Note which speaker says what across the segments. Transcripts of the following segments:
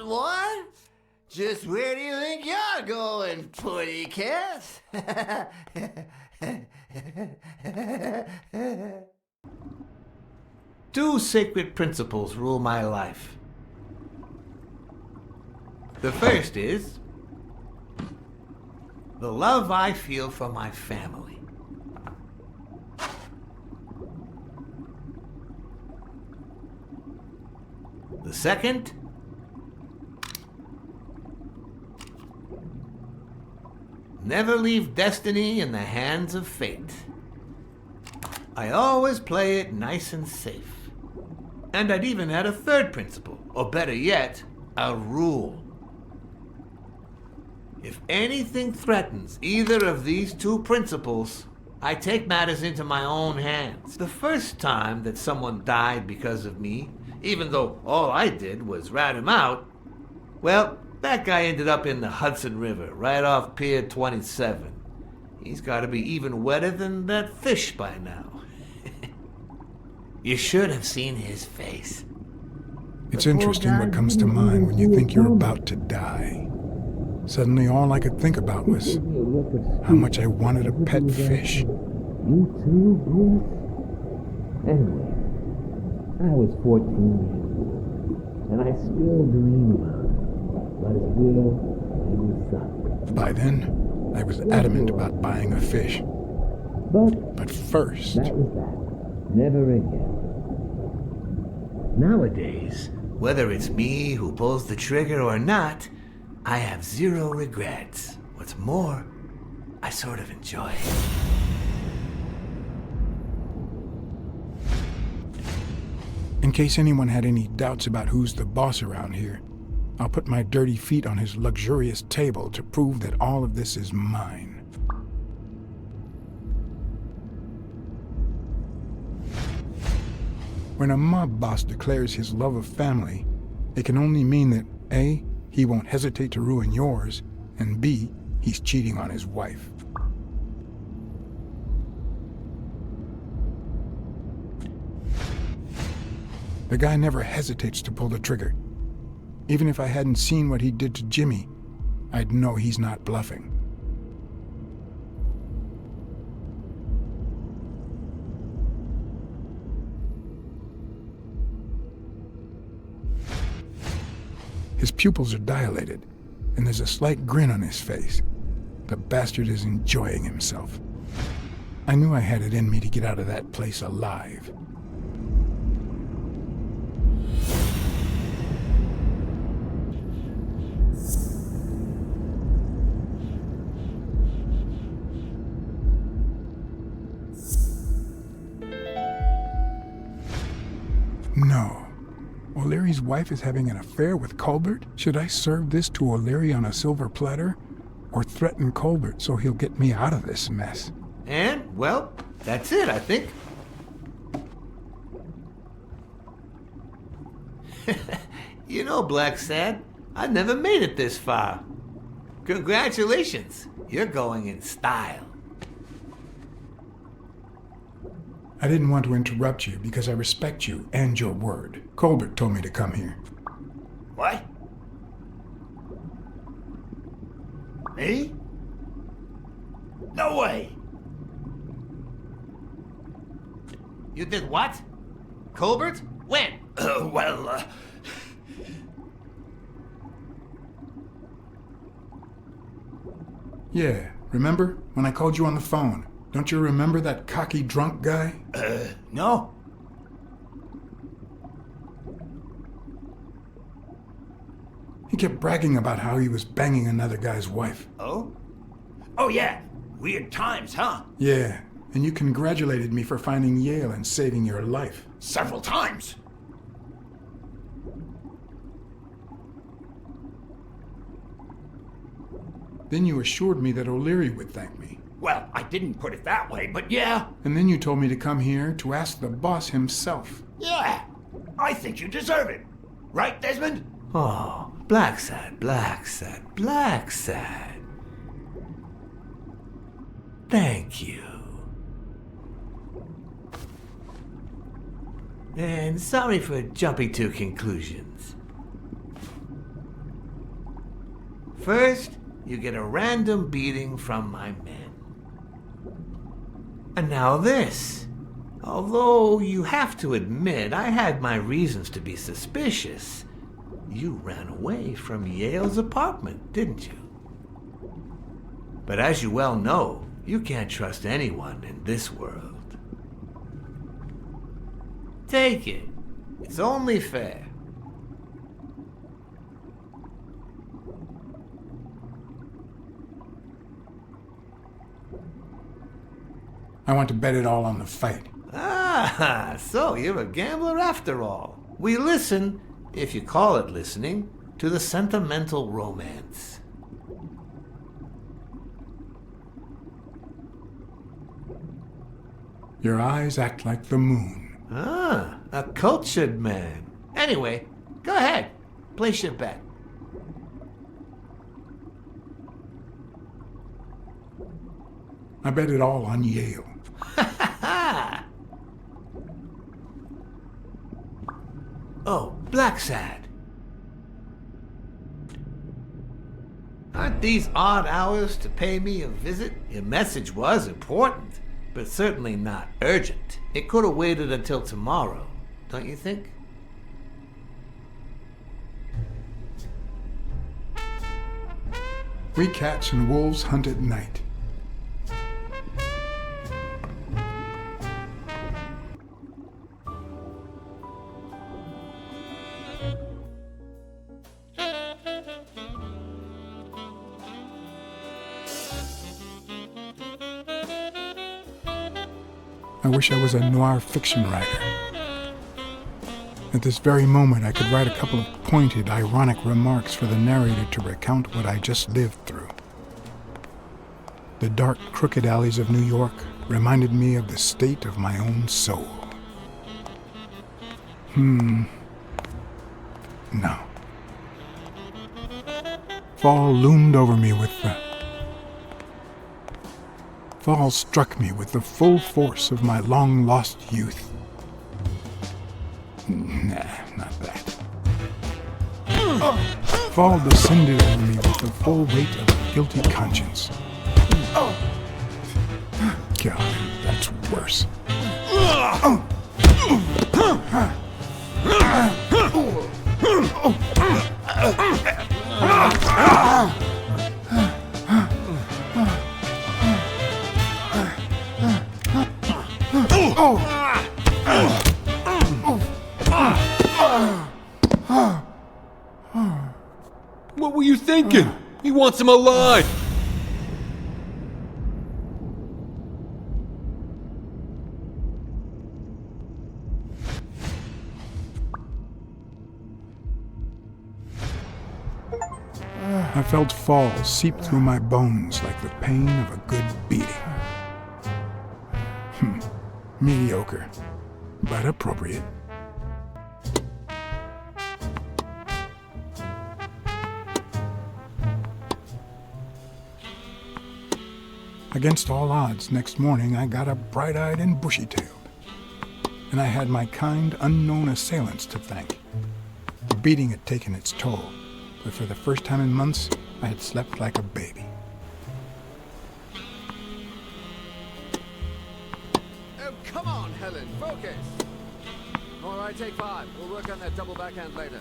Speaker 1: What? Just where do you think you're going, putty cat?
Speaker 2: Two sacred principles rule my life. The first is the love I feel for my family. The second, never leave destiny in the hands of fate. I always play it nice and safe. And I'd even add a third principle, or better yet, a rule. If anything threatens either of these two principles, I take matters into my own hands. The first time that someone died because of me, even though all I did was rat him out, well, that guy ended up in the Hudson River, right off Pier 27. He's got to be even wetter than that fish by now. You should have seen his face.
Speaker 3: It's interesting what comes to mind when you think you're about to die. Suddenly all I could think about was how much I wanted a pet fish.
Speaker 4: You too, Bruce? Anyway, I was 14 years old, and I still dream about it, but it will suck.
Speaker 3: By then, I was adamant about buying a fish. But first...
Speaker 4: That was that. Never again.
Speaker 2: Nowadays, whether it's me who pulls the trigger or not, I have zero regrets. What's more, I sort of enjoy it.
Speaker 3: In case anyone had any doubts about who's the boss around here, I'll put my dirty feet on his luxurious table to prove that all of this is mine. When a mob boss declares his love of family, it can only mean that A, he won't hesitate to ruin yours, and B, he's cheating on his wife. The guy never hesitates to pull the trigger. Even if I hadn't seen what he did to Jimmy, I'd know he's not bluffing. His pupils are dilated, and there's a slight grin on his face. The bastard is enjoying himself. I knew I had it in me to get out of that place alive. No. O'Leary's wife is having an affair with Colbert? Should I serve this to O'Leary on a silver platter? Or threaten Colbert so he'll get me out of this mess?
Speaker 2: And, well, that's it, I think. You know, Blacksad, I never made it this far. Congratulations, you're going in style.
Speaker 3: I didn't want to interrupt you because I respect you and your word. Colbert told me to come here.
Speaker 1: What? Me? No way.
Speaker 2: You did what? Colbert? When?
Speaker 3: Yeah, remember when I called you on the phone? Don't you remember that cocky drunk guy?
Speaker 1: No.
Speaker 3: He kept bragging about how he was banging another guy's wife.
Speaker 1: Oh? Oh, yeah. Weird times, huh?
Speaker 3: Yeah, and you congratulated me for finding Yale and saving your life.
Speaker 1: Several times.
Speaker 3: Then you assured me that O'Leary would thank me.
Speaker 1: Well, I didn't put it that way, but yeah.
Speaker 3: And then you told me to come here to ask the boss himself.
Speaker 1: Yeah. I think you deserve it. Right, Desmond?
Speaker 2: Oh, Blacksad, Blacksad, Blacksad. Thank you. And sorry for jumping to conclusions. First, you get a random beating from my men. And now this. Although you have to admit I had my reasons to be suspicious, you ran away from Yale's apartment, didn't you? But as you well know, you can't trust anyone in this world. Take it. It's only fair.
Speaker 3: I want to bet it all on the fight.
Speaker 2: Ah, so you're a gambler after all. We listen, if you call it listening, to the sentimental romance.
Speaker 3: Your eyes act like the moon.
Speaker 2: Ah, a cultured man. Anyway, go ahead. Place your bet.
Speaker 3: I bet it all on Yale.
Speaker 2: Oh, Blacksad. Aren't these odd hours to pay me a visit? Your message was important, but certainly not urgent. It could have waited until tomorrow, don't you think?
Speaker 3: We cats and wolves hunt at night. I wish I was a noir fiction writer. At this very moment, I could write a couple of pointed, ironic remarks for the narrator to recount what I just lived through. The dark, crooked alleys of New York reminded me of the state of my own soul. No. Fall loomed over me with the... Fall struck me with the full force of my long-lost youth. Nah, not that. Fall descended over me with the full weight of a guilty conscience. God, that's worse.
Speaker 5: What were you thinking? He wants him alive!
Speaker 3: I felt fall seep through my bones like the pain of a good beating. Mediocre, but appropriate. Against all odds, next morning I got up bright-eyed and bushy-tailed. And I had my kind, unknown assailants to thank. The beating had taken its toll, but for the first time in months, I had slept like a baby.
Speaker 6: Oh, come on, Helen, focus! All right, take 5. We'll work on that double backhand later.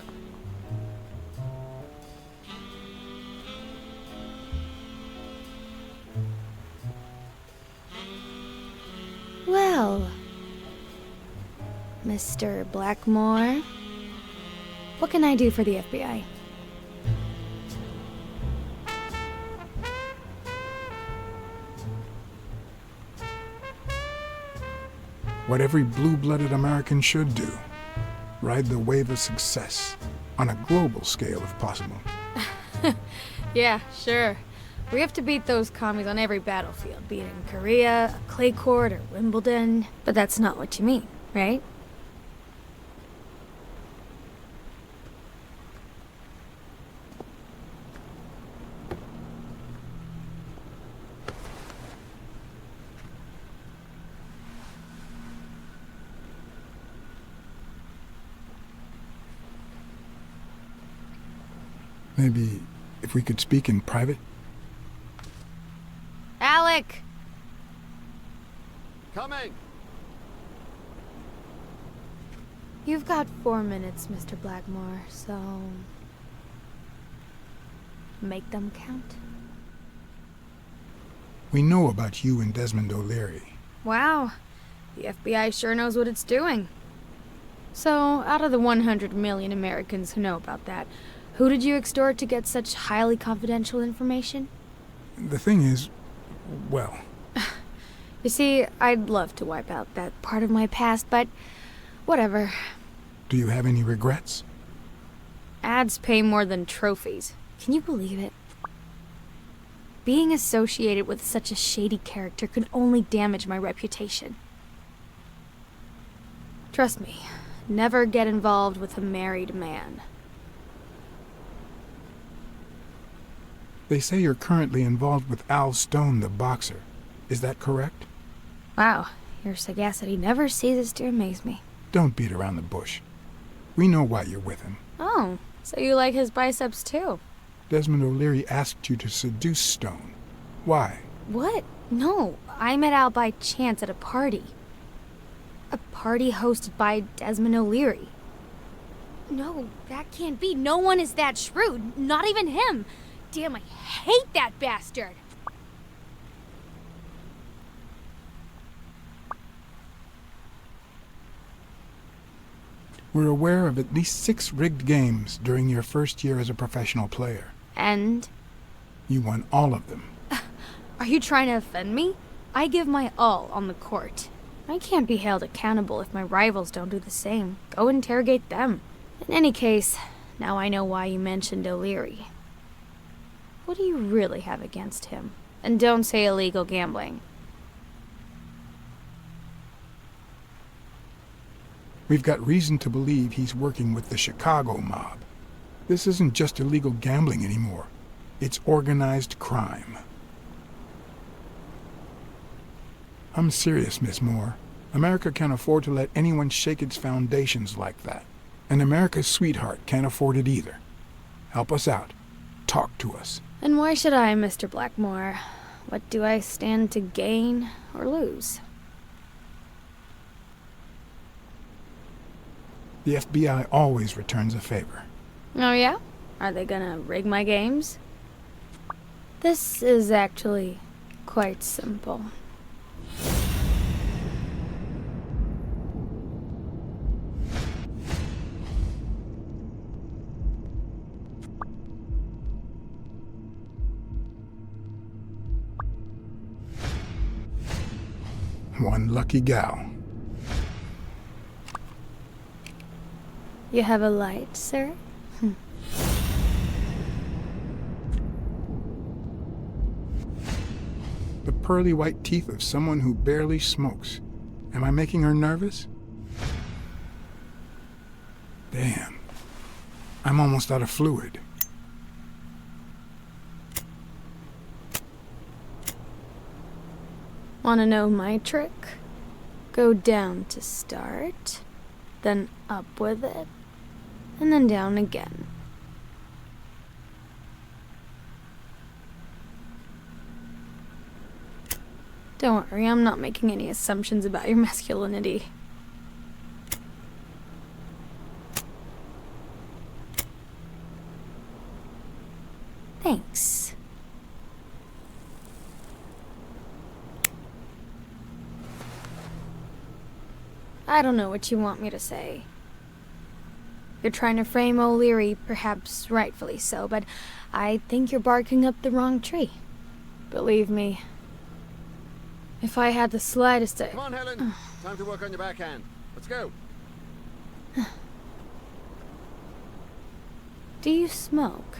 Speaker 7: Well, Mr. Blackmore, what can I do for the FBI?
Speaker 3: What every blue-blooded American should do. Ride the wave of success, on a global scale if possible.
Speaker 7: Yeah, sure. We have to beat those commies on every battlefield, be it in Korea, a clay court, or Wimbledon. But that's not what you mean, right?
Speaker 3: Maybe if we could speak in private?
Speaker 7: Alec!
Speaker 6: Coming!
Speaker 7: You've got 4 minutes, Mr. Blackmore, so... make them count.
Speaker 3: We know about you and Desmond O'Leary.
Speaker 7: Wow. The FBI sure knows what it's doing. So, out of the 100 million Americans who know about that, who did you extort to get such highly confidential information?
Speaker 3: The thing is, well...
Speaker 7: You see, I'd love to wipe out that part of my past, but whatever.
Speaker 3: Do you have any regrets?
Speaker 7: Ads pay more than trophies. Can you believe it? Being associated with such a shady character could only damage my reputation. Trust me, never get involved with a married man.
Speaker 3: They say you're currently involved with Al Stone, the boxer. Is that correct?
Speaker 7: Wow, your sagacity never ceases to amaze me.
Speaker 3: Don't beat around the bush. We know why you're with him.
Speaker 7: Oh, so you like his biceps too?
Speaker 3: Desmond O'Leary asked you to seduce Stone. Why?
Speaker 7: What? No, I met Al by chance at a party. A party hosted by Desmond O'Leary. No, that can't be. No one is that shrewd. Not even him. Damn, I hate that bastard.
Speaker 3: We're aware of at least 6 rigged games during your first year as a professional player.
Speaker 7: And?
Speaker 3: You won all of them.
Speaker 7: Are you trying to offend me? I give my all on the court. I can't be held accountable if my rivals don't do the same. Go interrogate them. In any case, now I know why you mentioned O'Leary. What do you really have against him? And don't say illegal gambling.
Speaker 3: We've got reason to believe he's working with the Chicago mob. This isn't just illegal gambling anymore. It's organized crime. I'm serious, Miss Moore. America can't afford to let anyone shake its foundations like that. And America's sweetheart can't afford it either. Help us out. Talk to us.
Speaker 7: And why should I, Mr. Blackmore? What do I stand to gain or lose?
Speaker 3: The FBI always returns a favor.
Speaker 7: Oh yeah? Are they gonna rig my games? This is actually quite simple.
Speaker 3: One lucky gal.
Speaker 7: You have a light, sir?
Speaker 3: The pearly white teeth of someone who barely smokes. Am I making her nervous? Damn. I'm almost out of fluid.
Speaker 7: Wanna know my trick? Go down to start, then up with it, and then down again. Don't worry, I'm not making any assumptions about your masculinity. Thanks. I don't know what you want me to say. You're trying to frame O'Leary, perhaps rightfully so, but I think you're barking up the wrong tree. Believe me, if I had the slightest...
Speaker 6: Come on, Helen. Time to work on your backhand. Let's go.
Speaker 7: Do you smoke?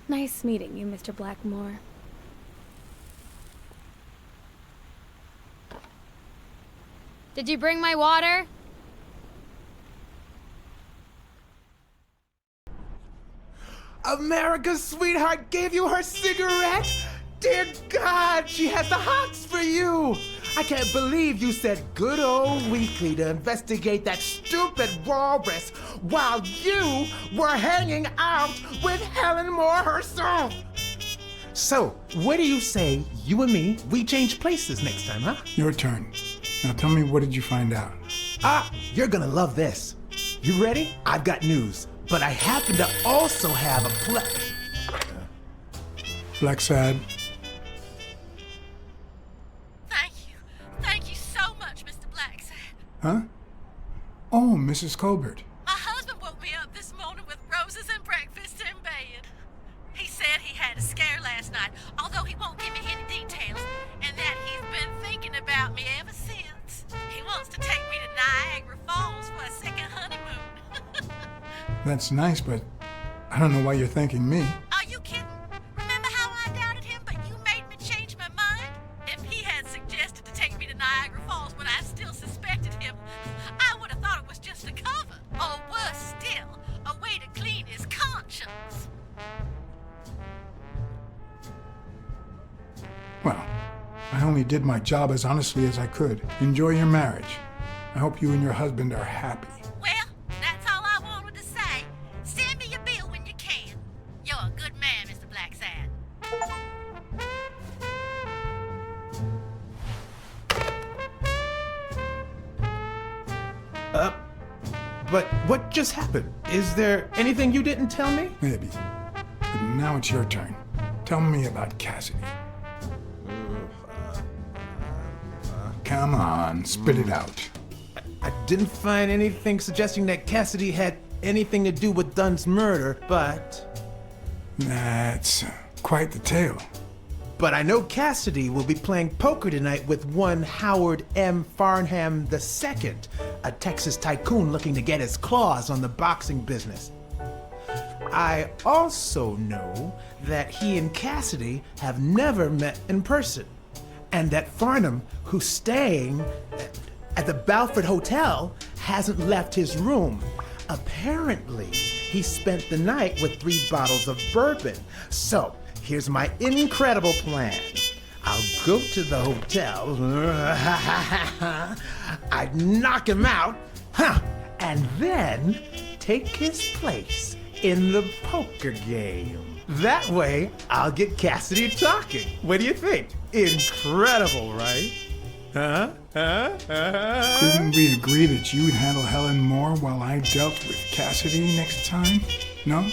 Speaker 7: Nice meeting you, Mr. Blackmore. Did you bring my water?
Speaker 2: America's sweetheart gave you her cigarette? Dear God, she has the hots for you!
Speaker 8: I can't believe you said good old Weekly to investigate that stupid walrus while you were hanging out with Helen Moore herself. So, what do you say, you and me, we change places next time, huh?
Speaker 3: Your turn. Now tell me, what did you find out?
Speaker 8: You're gonna love this. You ready? I've got news, but I happen to also have a
Speaker 3: Blacksad.
Speaker 9: Thank you so much, Mr. Blacksad.
Speaker 3: Huh? Oh, Mrs. Colbert.
Speaker 9: My husband woke me up this morning with roses and breakfast in bed. He said he had a scare last night, although he won't give me any details, and that he's been thinking about me ever since. He wants to take me to Niagara Falls for a second honeymoon.
Speaker 3: That's nice, but I don't know why you're thanking me.
Speaker 9: Are you kidding? Remember how I doubted him, but you made me change my mind? If he had suggested to take me to Niagara Falls when I still suspected him, I would have thought it was just a cover. Or worse still, a way to clean his conscience.
Speaker 3: Well, I only did my job as honestly as I could. Enjoy your marriage. I hope you and your husband are happy.
Speaker 9: Well, that's all I wanted to say. Send me your bill when you can. You're a good man, Mr. Blacksad.
Speaker 8: But what just happened? Is there anything you didn't tell me?
Speaker 3: Maybe. But now it's your turn. Tell me about Cassidy. Come on, spit it out.
Speaker 8: I didn't find anything suggesting that Cassidy had anything to do with Dunn's murder, but...
Speaker 3: That's quite the tale.
Speaker 8: But I know Cassidy will be playing poker tonight with one Howard M. Farnham II, a Texas tycoon looking to get his claws on the boxing business. I also know that he and Cassidy have never met in person, and that Farnham, who's staying at the Balford Hotel, hasn't left his room. Apparently, he spent the night with 3 bottles of bourbon. So, here's my incredible plan. I'll go to the hotel, I'd knock him out, and then take his place in the poker game. That way, I'll get Cassidy talking. What do you think? Incredible, right?
Speaker 3: Couldn't we agree that you would handle Helen Moore while I dealt with Cassidy next time? No?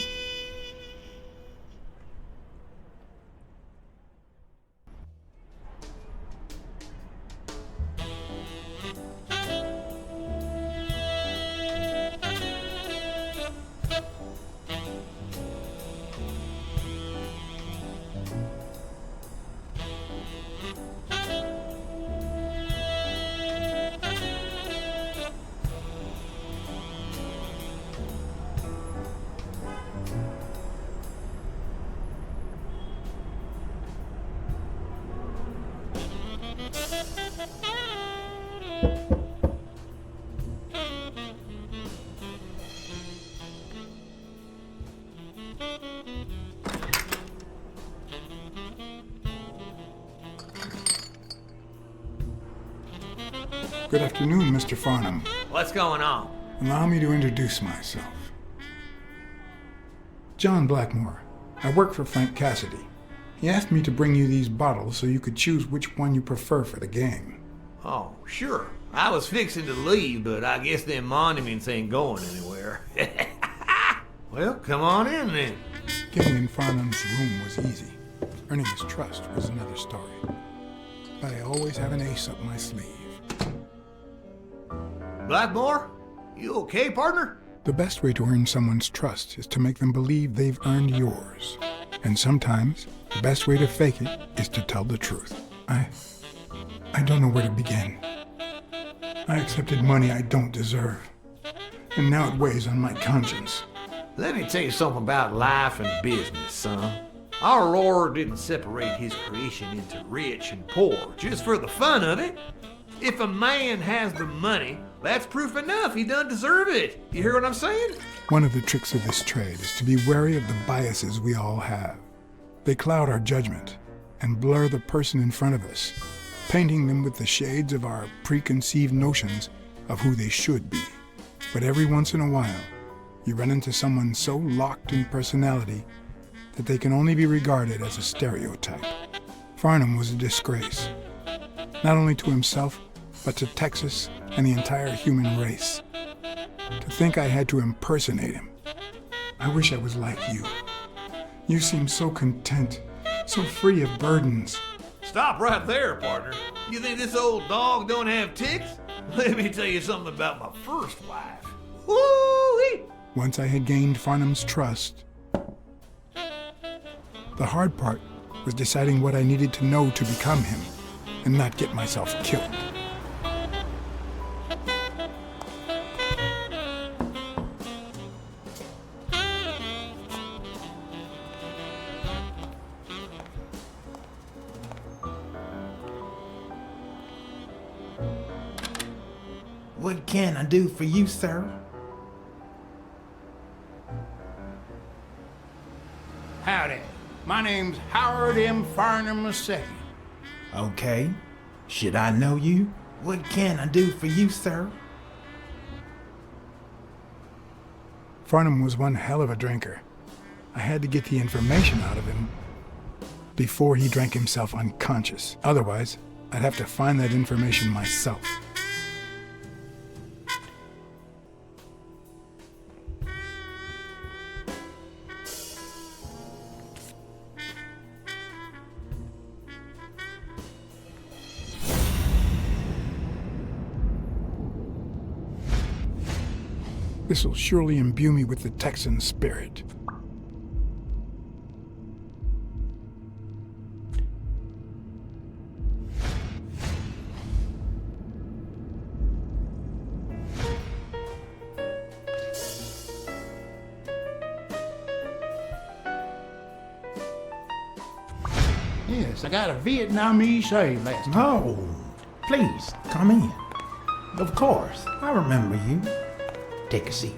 Speaker 3: Good afternoon, Mr. Farnham.
Speaker 2: What's going on?
Speaker 3: Allow me to introduce myself. John Blackmore. I work for Frank Cassidy. He asked me to bring you these bottles so you could choose which one you prefer for the game.
Speaker 2: Oh, sure. I was fixing to leave, but I guess them monuments ain't going anywhere. Well, come on in then.
Speaker 3: Getting in Farnham's room was easy. Earning his trust was another story. But I always have an ace up my sleeve.
Speaker 2: Blackmore? You okay, partner?
Speaker 3: The best way to earn someone's trust is to make them believe they've earned yours. And sometimes, the best way to fake it is to tell the truth. I don't know where to begin. I accepted money I don't deserve. And now it weighs on my conscience.
Speaker 2: Let me tell you something about life and business, son. Our Lord didn't separate his creation into rich and poor just for the fun of it. If a man has the money, that's proof enough he doesn't deserve it. You hear what I'm saying?
Speaker 3: One of the tricks of this trade is to be wary of the biases we all have. They cloud our judgment and blur the person in front of us. painting them with the shades of our preconceived notions of who they should be. But every once in a while, you run into someone so locked in personality that they can only be regarded as a stereotype. Farnham was a disgrace, not only to himself, but to Texas and the entire human race. To think I had to impersonate him. I wish I was like you. You seem so content, so free of burdens.
Speaker 2: Stop right there, partner. You think this old dog don't have ticks? Let me tell you something about my first wife. Woo-wee!
Speaker 3: Once I had gained Farnham's trust, the hard part was deciding what I needed to know to become him and not get myself killed.
Speaker 8: What can I do for you, sir?
Speaker 10: Howdy. My name's Howard M. Farnham II.
Speaker 8: Okay. Should I know you? What can I do for you, sir?
Speaker 3: Farnham was one hell of a drinker. I had to get the information out of him before he drank himself unconscious. Otherwise, I'd have to find that information myself. This'll surely imbue me with the Texan spirit.
Speaker 10: Yes, I got a Vietnamese shave last time.
Speaker 8: Oh, please, come in. Of course, I remember you. Take a seat.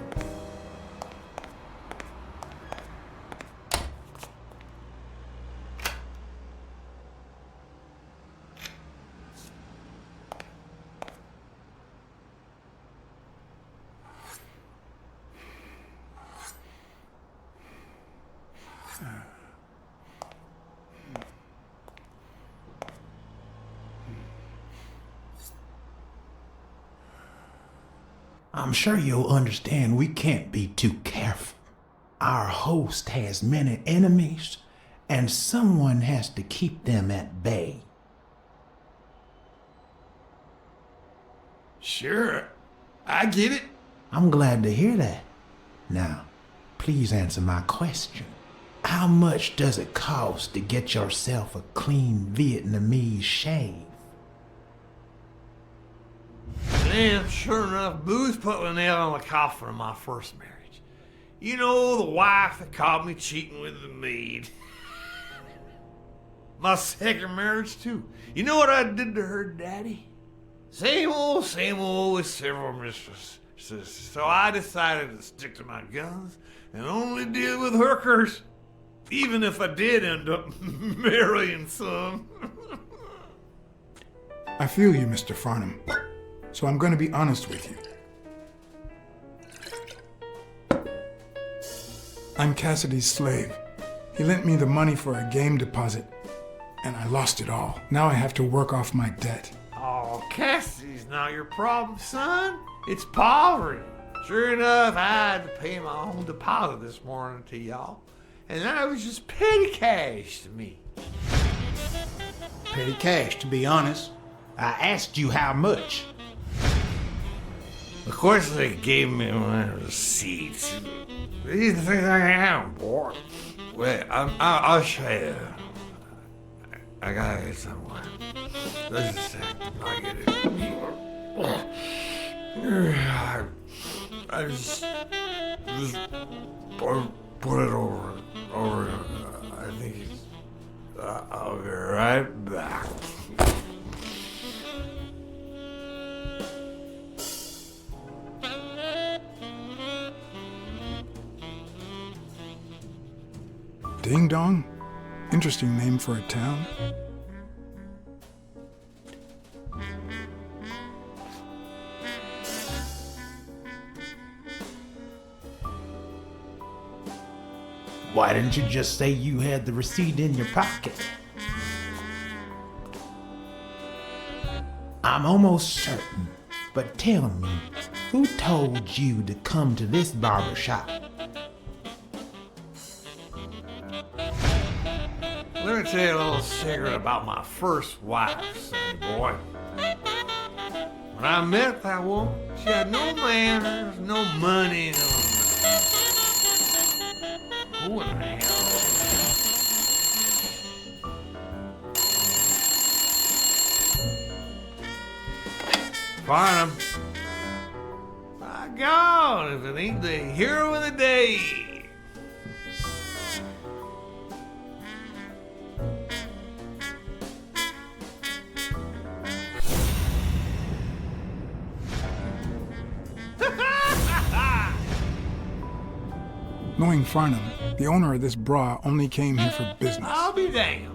Speaker 8: I'm sure you'll understand we can't be too careful. Our host has many enemies, and someone has to keep them at bay.
Speaker 2: Sure, I get it.
Speaker 8: I'm glad to hear that. Now, please answer my question. How much does it cost to get yourself a clean Vietnamese shave?
Speaker 2: Damn, sure enough, booze put the nail on the coffin of my first marriage. You know, the wife that caught me cheating with the maid. My second marriage, too. You know what I did to her daddy? Same old with several mistresses. So I decided to stick to my guns and only deal with hookers, even if I did end up marrying some.
Speaker 3: I feel you, Mr. Farnham. So I'm going to be honest with you. I'm Cassidy's slave. He lent me the money for a game deposit, and I lost it all. Now I have to work off my debt.
Speaker 2: Oh, Cassidy's not your problem, son. It's poverty. Sure enough, I had to pay my own deposit this morning to y'all, and that was just petty cash to me.
Speaker 10: Petty cash, to be honest.
Speaker 8: I asked you how much.
Speaker 2: Of course, they gave me my receipts. These things I have, boy. Wait, I'll show you. I gotta get somewhere. Just a sec. I'll get it. I just put it over. I think I'll be right back.
Speaker 3: Ding Dong? Interesting name for a town.
Speaker 8: Why didn't you just say you had the receipt in your pocket? I'm almost certain, but tell me, who told you to come to this barber shop?
Speaker 2: Let me tell you a little secret about my first wife, sonny boy. When I met that woman, she had no manners, no money, no... Who in the hell? Farnham. My God, if it ain't the hero of the day.
Speaker 3: Knowing Farnham, the owner of this bra only came here for business.
Speaker 2: I'll be damned.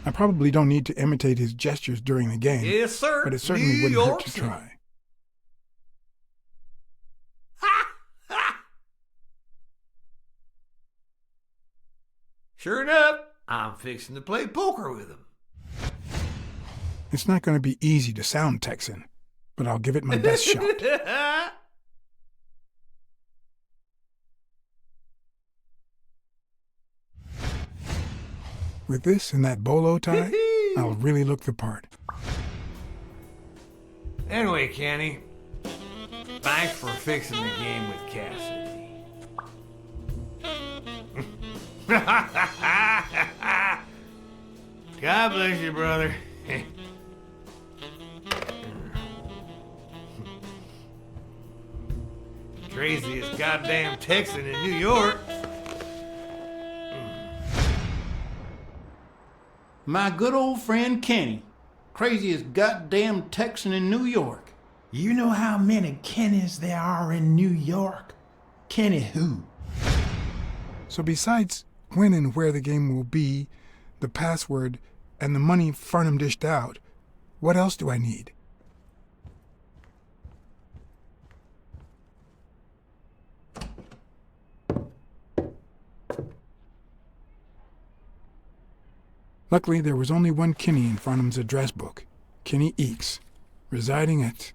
Speaker 3: I probably don't need to imitate his gestures during the game.
Speaker 2: Yes, sir.
Speaker 3: But it certainly
Speaker 2: New
Speaker 3: wouldn't
Speaker 2: York
Speaker 3: hurt to
Speaker 2: City.
Speaker 3: try.
Speaker 2: Sure enough, I'm fixing to play poker with him.
Speaker 3: It's not going to be easy to sound Texan, but I'll give it my best shot. With this and that bolo tie, I'll really look the part.
Speaker 2: Anyway, Kenny, thanks for fixing the game with Cassidy. God bless you, brother. Craziest goddamn Texan in New York.
Speaker 10: My good old friend Kenny. Craziest goddamn Texan in New York.
Speaker 8: You know how many Kennys there are in New York? Kenny who?
Speaker 3: So besides when and where the game will be, the password, and the money Farnham dished out, what else do I need? Luckily, there was only one Kinney in Farnham's address book, Kinney Eakes, residing at...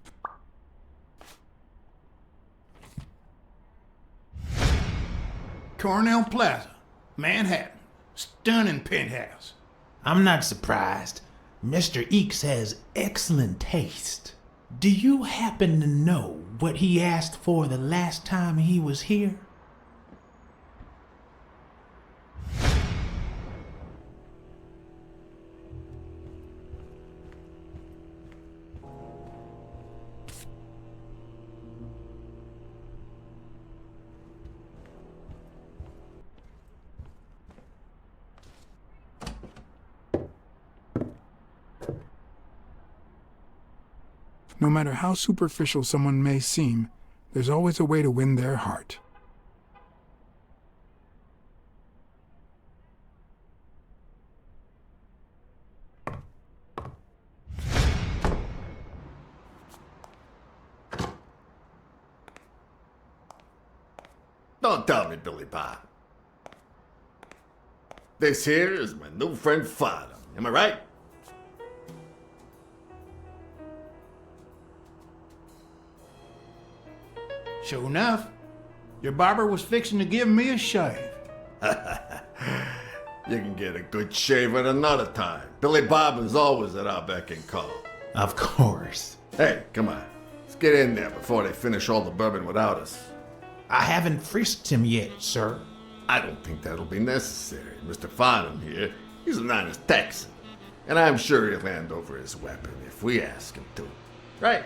Speaker 10: Cornell Plaza, Manhattan. Stunning penthouse.
Speaker 8: I'm not surprised. Mr. Eakes has excellent taste. Do you happen to know what he asked for the last time he was here?
Speaker 3: No matter how superficial someone may seem, there's always a way to win their heart.
Speaker 1: Don't tell me, Billy Bob. This here is my new friend Farnham. Am I right?
Speaker 10: Sure enough, your barber was fixing to give me a shave.
Speaker 1: You can get a good shave at another time. Billy Bob is always at our beck and call.
Speaker 8: Of course.
Speaker 1: Hey, come on. Let's get in there before they finish all the bourbon without us.
Speaker 8: I haven't frisked him yet, sir.
Speaker 1: I don't think that'll be necessary. Mr. Farnham here, he's an honest Texan. And I'm sure he'll hand over his weapon if we ask him to. Right?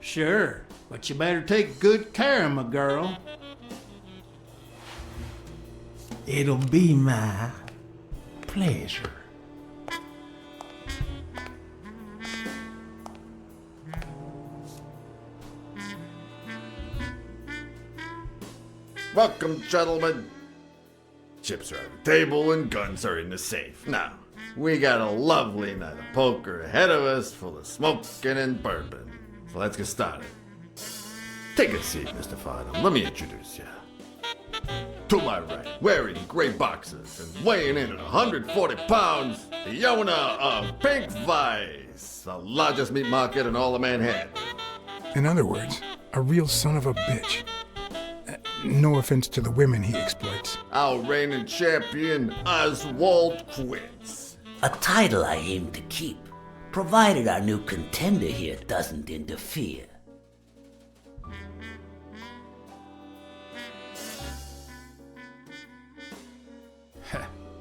Speaker 10: Sure, but you better take good care of my girl.
Speaker 8: It'll be my pleasure.
Speaker 1: Welcome, gentlemen. chips are on the table and guns are in the safe. Now, we got a lovely night of poker ahead of us full of smoking and bourbon. So let's get started. Take a seat, Mr. Farnham. Let me introduce you. To my right, wearing gray boxers and weighing in at 140 pounds, the owner of Pink Vice, the largest meat market in all of Manhattan.
Speaker 3: In other words, a real son of a bitch. No offense to the women he exploits.
Speaker 1: Our reigning champion, Oswald Quince.
Speaker 11: A title I aim to keep, provided our new contender here doesn't interfere.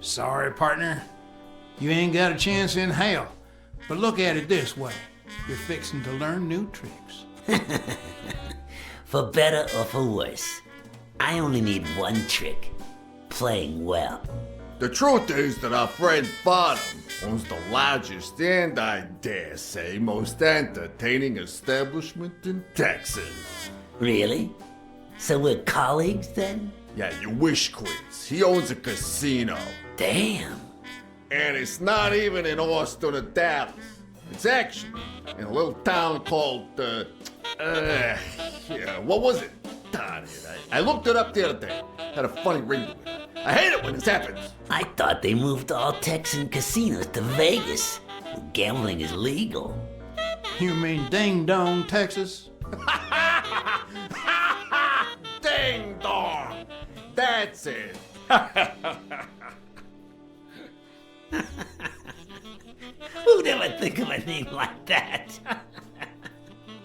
Speaker 10: Sorry, partner. You ain't got a chance in hell. But look at it this way. You're fixing to learn new tricks.
Speaker 11: For better or for worse, I only need one trick. Playing well.
Speaker 1: The truth is that our friend Farnham owns the largest and, I dare say, most entertaining establishment in Texas.
Speaker 11: Really? So we're colleagues then?
Speaker 1: Yeah, you wish, Quince. He owns a casino.
Speaker 11: Damn.
Speaker 1: And it's not even in Austin or Dallas. It's actually in a little town called, what was it? Darn it. I looked it up the other day. Had a funny ring to it. I hate it when this happens.
Speaker 11: I thought they moved all Texan casinos to Vegas, where gambling is legal.
Speaker 10: You mean Ding Dong, Texas?
Speaker 1: Ding dong! That's it.
Speaker 11: Who'd ever think of a name like that?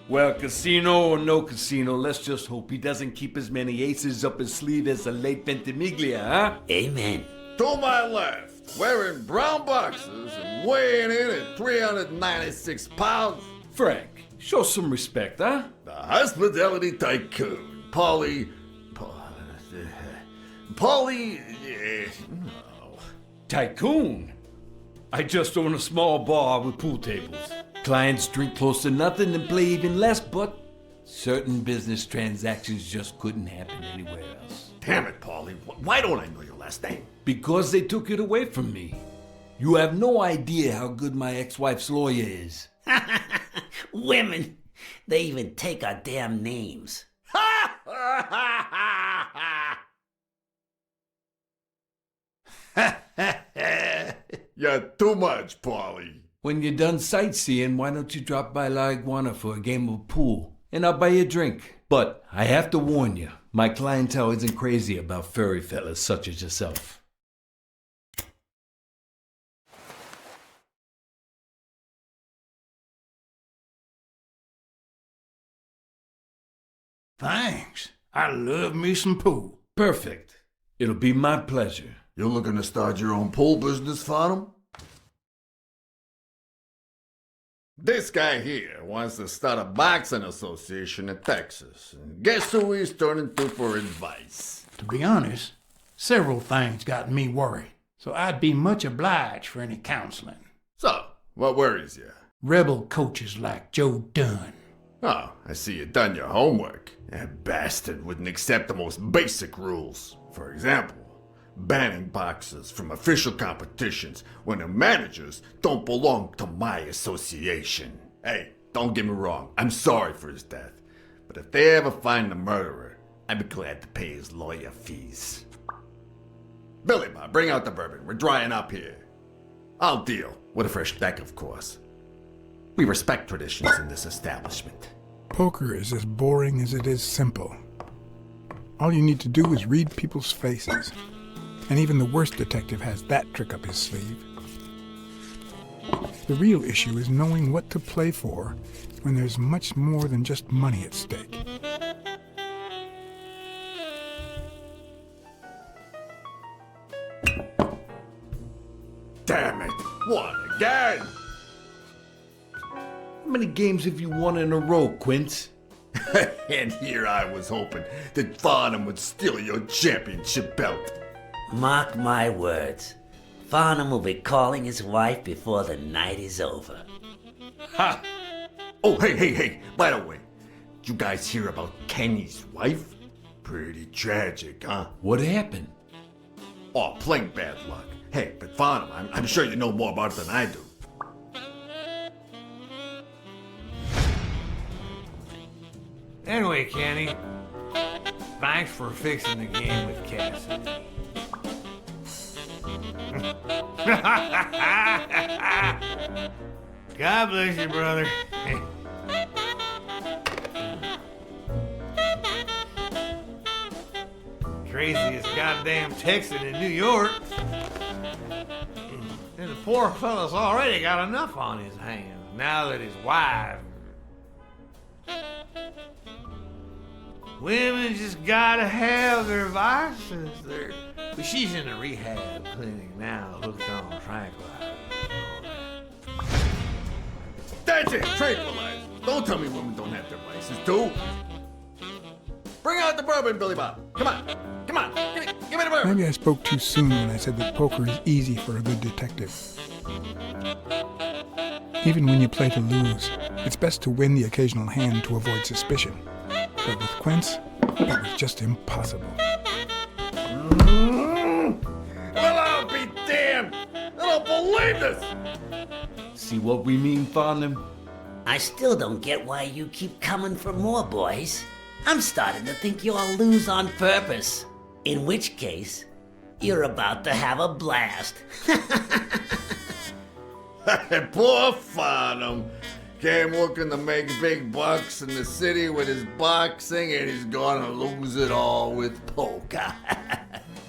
Speaker 5: Well, casino or no casino, let's just hope he doesn't keep as many aces up his sleeve as the late Ventimiglia, huh?
Speaker 11: Amen.
Speaker 1: To my left, wearing brown boxers and weighing in at 396 pounds.
Speaker 5: Frank, show some respect, huh?
Speaker 1: The hospitality tycoon, Polly. No.
Speaker 5: Tycoon? I just own a small bar with pool tables. Clients drink close to nothing and play even less, but certain business transactions just couldn't happen anywhere else.
Speaker 1: Damn it, Paulie. Why don't I know your last name?
Speaker 5: Because they took it away from me. You have no idea how good my ex-wife's lawyer is.
Speaker 11: Women, they even take our damn names.
Speaker 1: You're too much, Paulie.
Speaker 5: When you're done sightseeing, why don't you drop by La Iguana for a game of pool? And I'll buy you a drink. But I have to warn you, my clientele isn't crazy about furry fellas such as yourself.
Speaker 10: Thanks. I love me some pool.
Speaker 5: Perfect. It'll be my pleasure.
Speaker 1: You're looking to start your own pool business, Farnham? This guy here wants to start a boxing association in Texas. And guess who he's turning to for advice?
Speaker 10: To be honest, several things got me worried, so I'd be much obliged for any counseling.
Speaker 1: So, what worries you?
Speaker 10: Rebel coaches like Joe Dunn.
Speaker 1: Oh, I see you done your homework. That bastard wouldn't accept the most basic rules. For example, banning boxers from official competitions when the managers don't belong to my association. Hey, don't get me wrong, I'm sorry for his death. But if they ever find the murderer, I'd be glad to pay his lawyer fees. Billy Bob, bring out the bourbon. We're drying up here. I'll deal with a fresh deck, of course. We respect traditions in this establishment.
Speaker 3: Poker is as boring as it is simple. All you need to do is read people's faces. And even the worst detective has that trick up his sleeve. The real issue is knowing what to play for when there's much more than just money at stake.
Speaker 1: Damn it! What, again?
Speaker 5: How many games have you won in a row, Quince?
Speaker 1: And here I was hoping that Farnham would steal your championship belt.
Speaker 11: Mark my words. Farnham will be calling his wife before the night is over.
Speaker 1: Ha! Oh, hey, by the way, did you guys hear about Kenny's wife? Pretty tragic, huh?
Speaker 5: What happened?
Speaker 1: or plain bad luck. Hey, but Farnham, I'm sure you know more about it than I do.
Speaker 2: Anyway, Kenny, thanks for fixing the game with Cassidy. God bless you, brother. Craziest goddamn Texan in New York. And the poor fella's already got enough on his hands now that his wife. Women just gotta have their vices. But she's in a rehab clinic now, hooked on tranquilizers.
Speaker 1: That's it, tranquilize. Don't tell me women don't have their vices, too. Bring out the bourbon, Billy Bob. Come on, give me the bourbon.
Speaker 3: Maybe I spoke too soon when I said that poker is easy for a good detective. Even when you play to lose, it's best to win the occasional hand to avoid suspicion. But with Quince, it was just impossible.
Speaker 1: Well, I'll be damned! I don't believe this!
Speaker 5: See what we mean, Farnham?
Speaker 11: I still don't get why you keep coming for more, boys. I'm starting to think you all lose on purpose. In which case, you're about to have a blast.
Speaker 1: Poor Farnham. Came looking to make big bucks in the city with his boxing, and he's gonna lose it all with poker.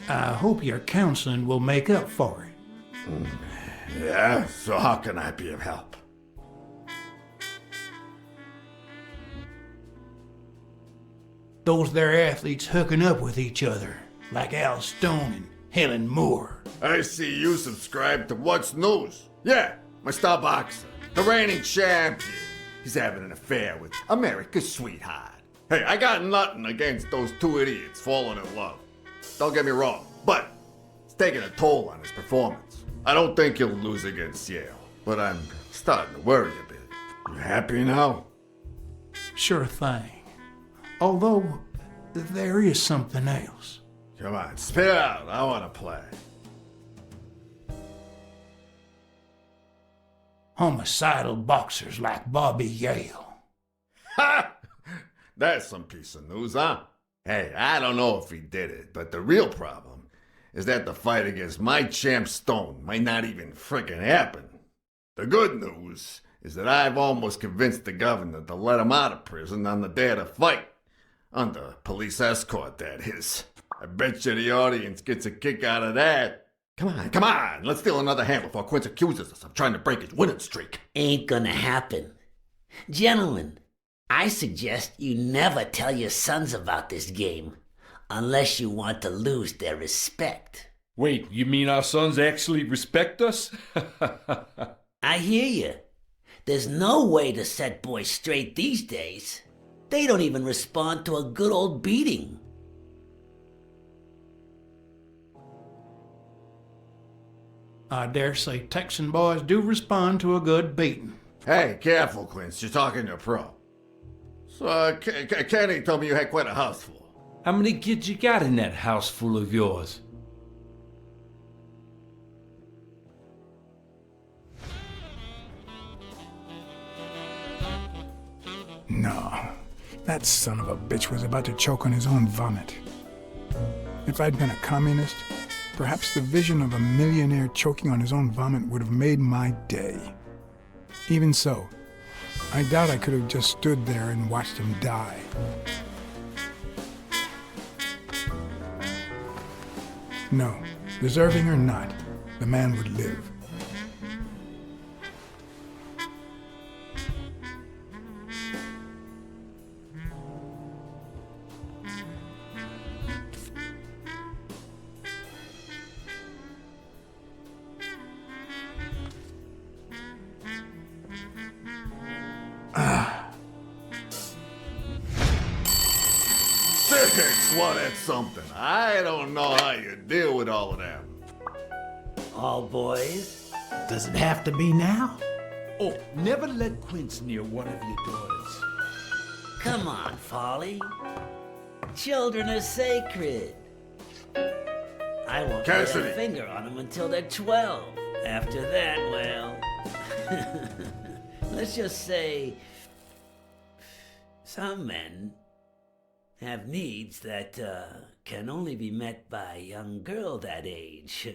Speaker 10: I hope your counseling will make up for it.
Speaker 1: Yeah, so how can I be of help?
Speaker 10: Those there athletes hooking up with each other, like Al Stone and Helen Moore.
Speaker 1: I see you subscribe to What's News. Yeah, my star boxer, the reigning champion. He's having an affair with America's sweetheart. Hey, I got nothing against those two idiots falling in love. Don't get me wrong, but it's taking a toll on his performance. I don't think he'll lose against Yale, but I'm starting to worry a bit. You happy now?
Speaker 10: Sure thing. Although, there is something else.
Speaker 1: Come on, spit it out. I want to play.
Speaker 10: Homicidal boxers like Bobby Yale.
Speaker 1: Ha! That's some piece of news, huh? Hey, I don't know if he did it, but the real problem is that the fight against my champ Stone might not even frickin' happen. The good news is that I've almost convinced the governor to let him out of prison on the day of the fight. Under police escort, that is. I bet you the audience gets a kick out of that. Come on, let's steal another hand before Quince accuses us of trying to break his winning streak.
Speaker 11: Ain't gonna happen. Gentlemen, I suggest you never tell your sons about this game, unless you want to lose their respect.
Speaker 5: Wait, you mean our sons actually respect us?
Speaker 11: I hear you. There's no way to set boys straight these days. They don't even respond to a good old beating.
Speaker 10: I dare say Texan boys do respond to a good beating.
Speaker 1: Hey, careful, Quince. You're talking to a pro. So, Kenny told me you had quite a house full.
Speaker 5: How many kids you got in that house full of yours?
Speaker 3: No, that son of a bitch was about to choke on his own vomit. If I'd been a communist, perhaps the vision of a millionaire choking on his own vomit would have made my day. Even so, I doubt I could have just stood there and watched him die. No, deserving or not, the man would live.
Speaker 1: Well, that's something. I don't know how you deal with all of them.
Speaker 11: All boys?
Speaker 8: Does it have to be now?
Speaker 5: Oh, never let Quince near one of your daughters.
Speaker 11: Come on, Folly. Children are sacred. I won't
Speaker 1: Cassidy.
Speaker 11: lay a finger on them until they're 12. After that, well... let's just say... some men have needs that can only be met by a young girl that age,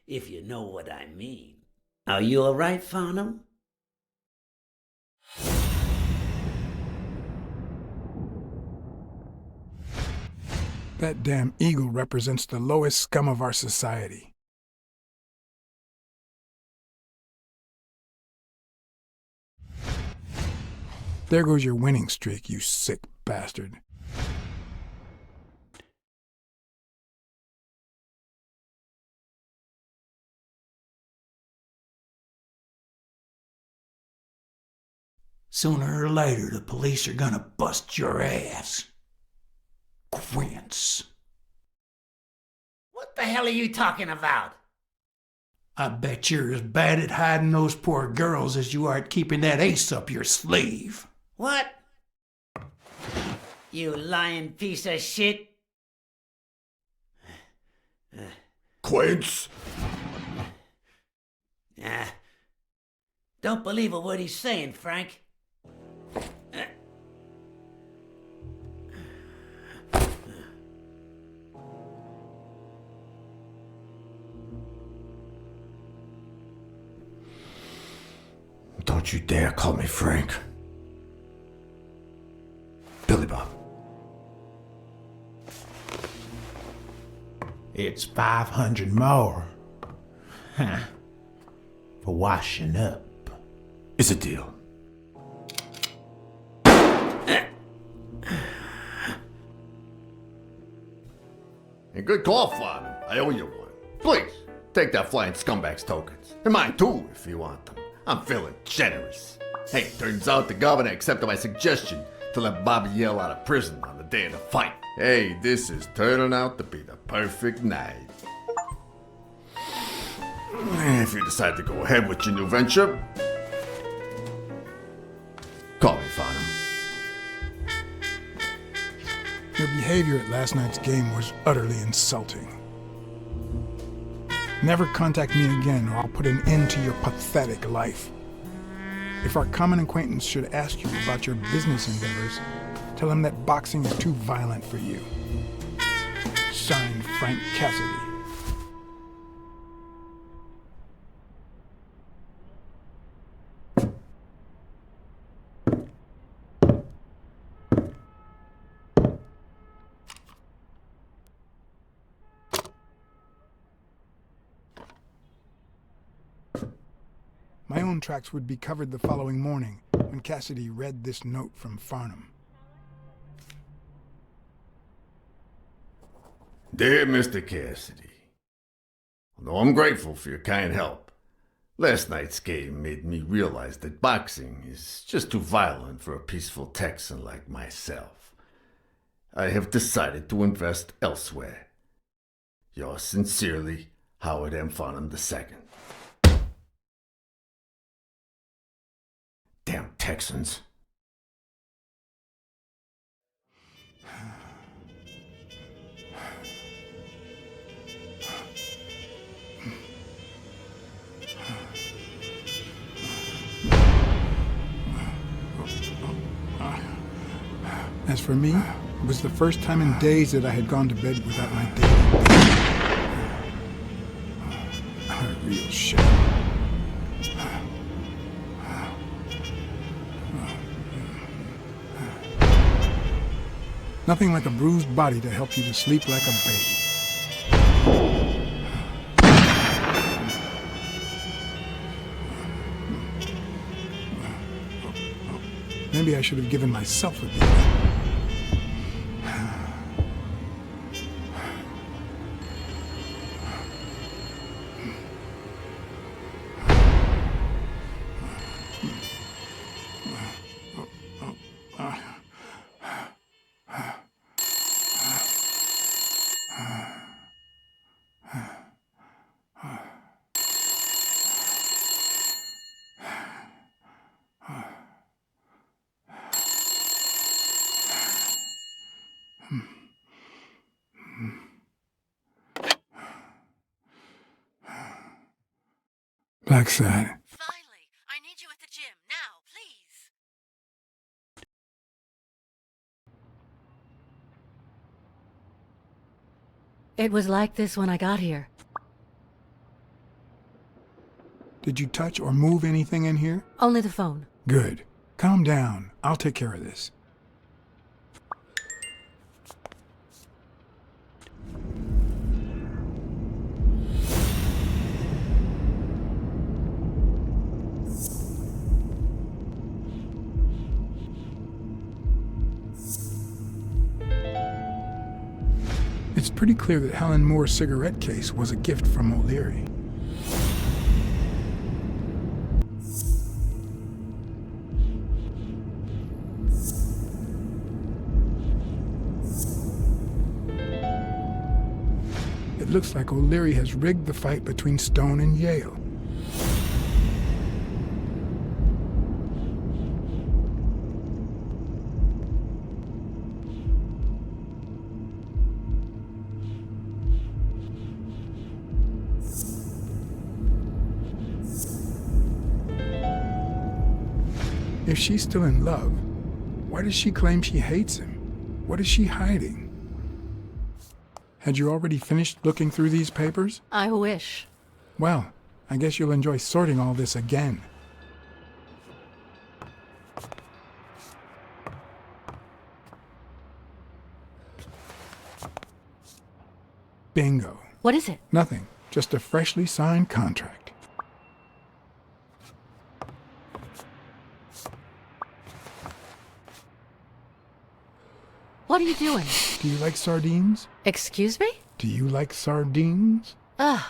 Speaker 11: if you know what I mean. Are you all right, Farnham?
Speaker 3: That damn eagle represents the lowest scum of our society. There goes your winning streak, you sick bastard.
Speaker 10: Sooner or later, the police are gonna bust your ass. Quince.
Speaker 11: What the hell are you talking about?
Speaker 10: I bet you're as bad at hiding those poor girls as you are at keeping that ace up your sleeve.
Speaker 11: What? You lying piece of shit?
Speaker 1: Quince!
Speaker 11: Don't believe a word he's saying, Frank.
Speaker 1: Don't you dare call me Frank. Billy Bob.
Speaker 8: It's 500 more. Huh. For washing up.
Speaker 1: It's a deal. And good call, Father. I owe you one. Please, take that flying scumbag's tokens. And mine too, if you want them. I'm feeling generous. Hey, turns out the governor accepted my suggestion to let Bobby Yell out of prison on the day of the fight. Hey, this is turning out to be the perfect night. If you decide to go ahead with your new venture, call me, Farnham.
Speaker 3: Your behavior at last night's game was utterly insulting. Never contact me again or I'll put an end to your pathetic life. If our common acquaintance should ask you about your business endeavors, tell him that boxing is too violent for you. Signed, Frank Cassidy. My own tracks would be covered the following morning when Cassidy read this note from Farnham.
Speaker 1: Dear Mr. Cassidy, although I'm grateful for your kind help, last night's game made me realize that boxing is just too violent for a peaceful Texan like myself. I have decided to invest elsewhere. Yours sincerely, Howard M. Farnham II. Damn Texans.
Speaker 3: As for me, it was the first time in days that I had gone to bed without my daily baby. A real shame. Nothing like a bruised body to help you to sleep like a baby. Maybe I should have given myself a beating. Blacksad.
Speaker 9: Finally, I need you at the gym now, please.
Speaker 12: It was like this when I got here.
Speaker 3: Did you touch or move anything in here?
Speaker 12: Only the phone.
Speaker 3: Good. Calm down. I'll take care of this. It's pretty clear that Helen Moore's cigarette case was a gift from O'Leary. It looks like O'Leary has rigged the fight between Stone and Yale. If she's still in love, why does she claim she hates him? What is she hiding? Had you already finished looking through these papers?
Speaker 12: I wish.
Speaker 3: Well, I guess you'll enjoy sorting all this again. Bingo.
Speaker 12: What is it?
Speaker 3: Nothing. Just a freshly signed contract.
Speaker 12: What are you doing?
Speaker 3: Do you like sardines?
Speaker 12: Excuse me?
Speaker 3: Do you like sardines?
Speaker 12: Ugh.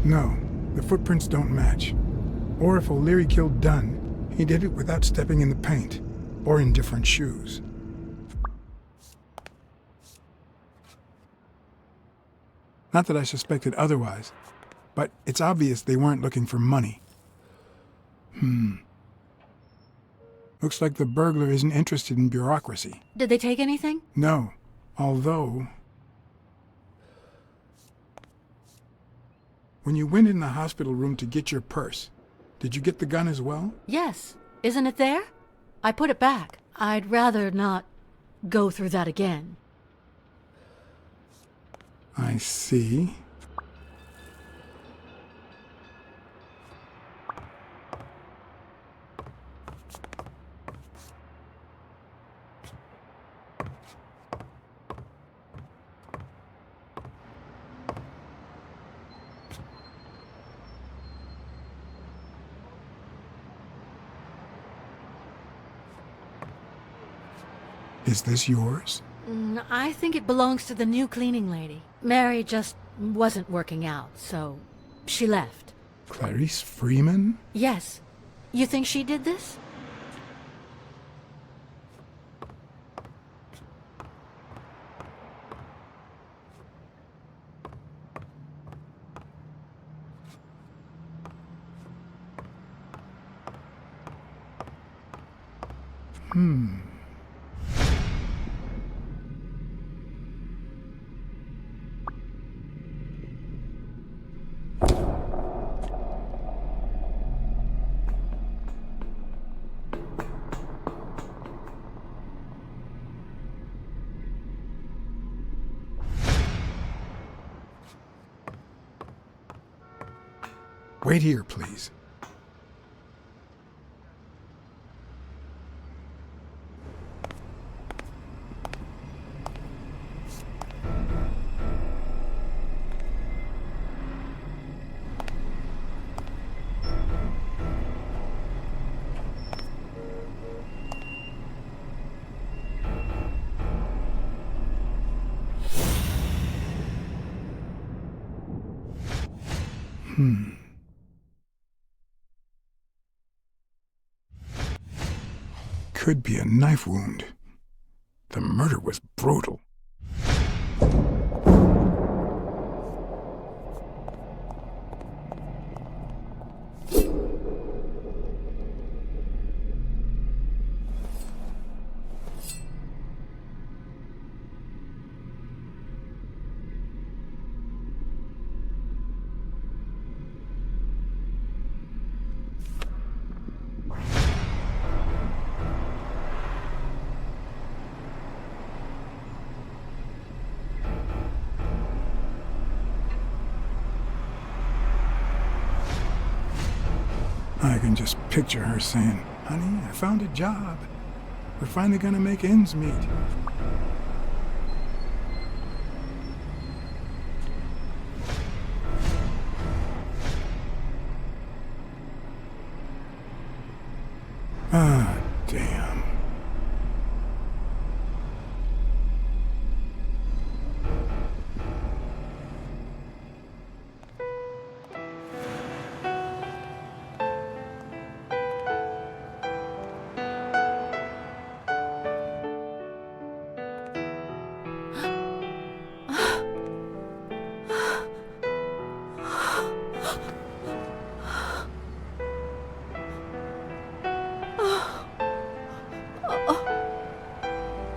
Speaker 3: No, the footprints don't match. Or if O'Leary killed Dunn, he did it without stepping in the paint, or in different shoes. Not that I suspected otherwise, but it's obvious they weren't looking for money. Looks like the burglar isn't interested in bureaucracy.
Speaker 12: Did they take anything?
Speaker 3: No, although... When you went in the hospital room to get your purse, did you get the gun as well?
Speaker 12: Yes. Isn't it there? I put it back. I'd rather not go through that again.
Speaker 3: I see. Is this yours?
Speaker 12: I think it belongs to the new cleaning lady. Mary just wasn't working out, so she left.
Speaker 3: Clarice Freeman?
Speaker 12: Yes. You think she did this?
Speaker 3: Wait here, please. could be a knife wound. The murder was brutal. I can just picture her saying, "Honey, I found a job. We're finally gonna make ends meet." Ah, damn.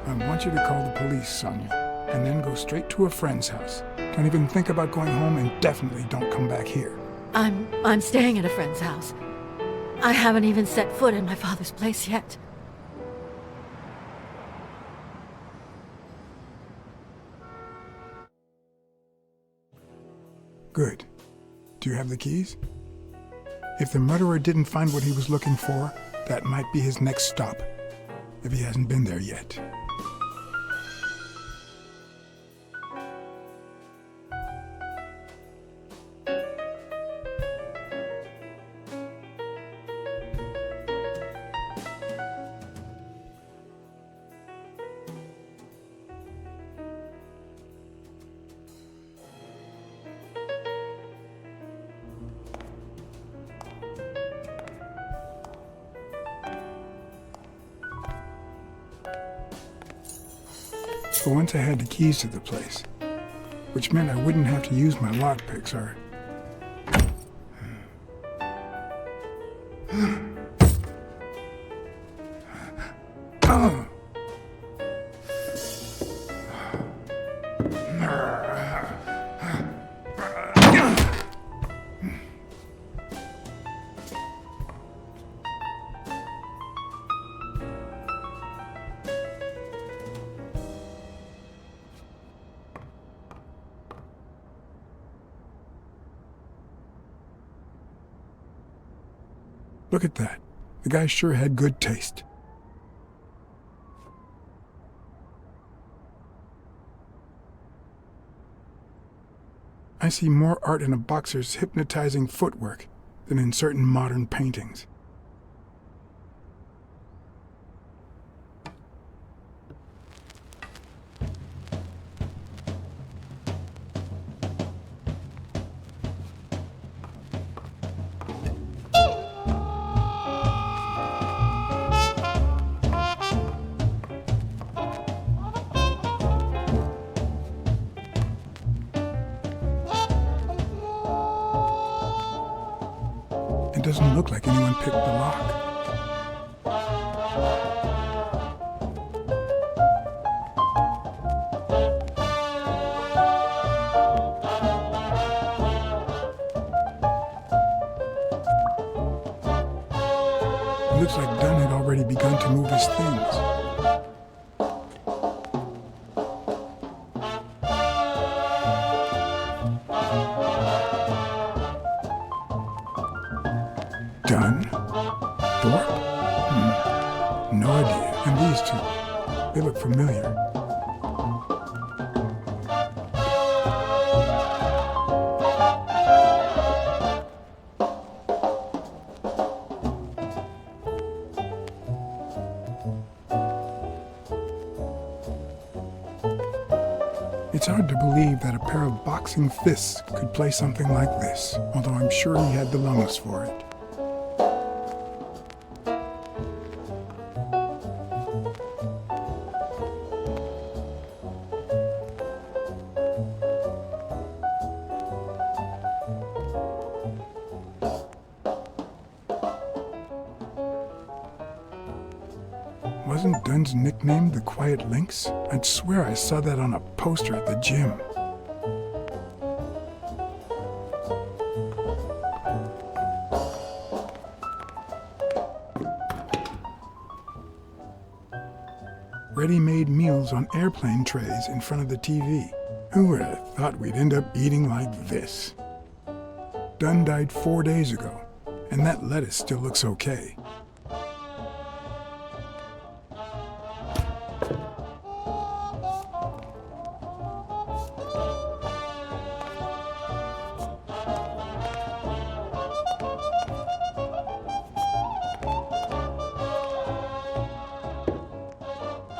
Speaker 3: I want you to call the police, Sonia, and then go straight to a friend's house. Don't even think about going home, and definitely don't come back here.
Speaker 12: I'm staying at a friend's house. I haven't even set foot in my father's place yet.
Speaker 3: Good. Do you have the keys? If the murderer didn't find what he was looking for, that might be his next stop, if he hasn't been there yet. For once I had the keys to the place, which meant I wouldn't have to use my lockpicks or... Oh. Look at that. The guy sure had good taste. I see more art in a boxer's hypnotizing footwork than in certain modern paintings. It doesn't look like anyone picked the lock. It looks like Dunn had already begun to move his things. Dunn? Thorpe? No idea. And these two, they look familiar. It's hard to believe that a pair of boxing fists could play something like this, although I'm sure he had the lungs for it. Wasn't Dunn's nickname the Quiet Lynx? I'd swear I saw that on a poster at the gym. Ready-made meals on airplane trays in front of the TV. Who would have thought we'd end up eating like this? Dunn died 4 days ago, and that lettuce still looks okay.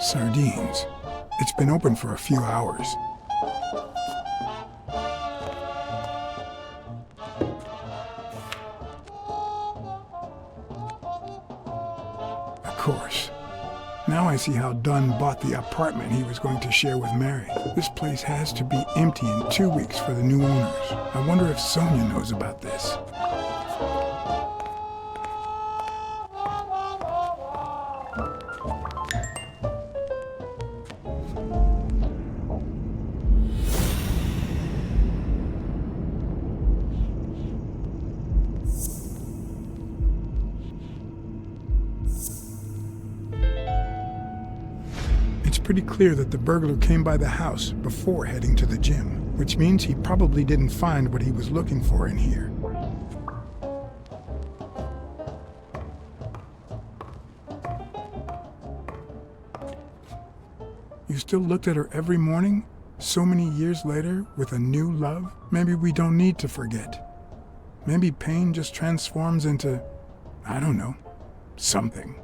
Speaker 3: Sardines. It's been open for a few hours. Of course. Now I see how Dunn bought the apartment he was going to share with Mary. This place has to be empty in 2 weeks for the new owners. I wonder if Sonia knows about this. It's pretty clear that the burglar came by the house before heading to the gym, which means he probably didn't find what he was looking for in here. You still looked at her every morning, so many years later, with a new love? Maybe we don't need to forget. Maybe pain just transforms into, I don't know, something.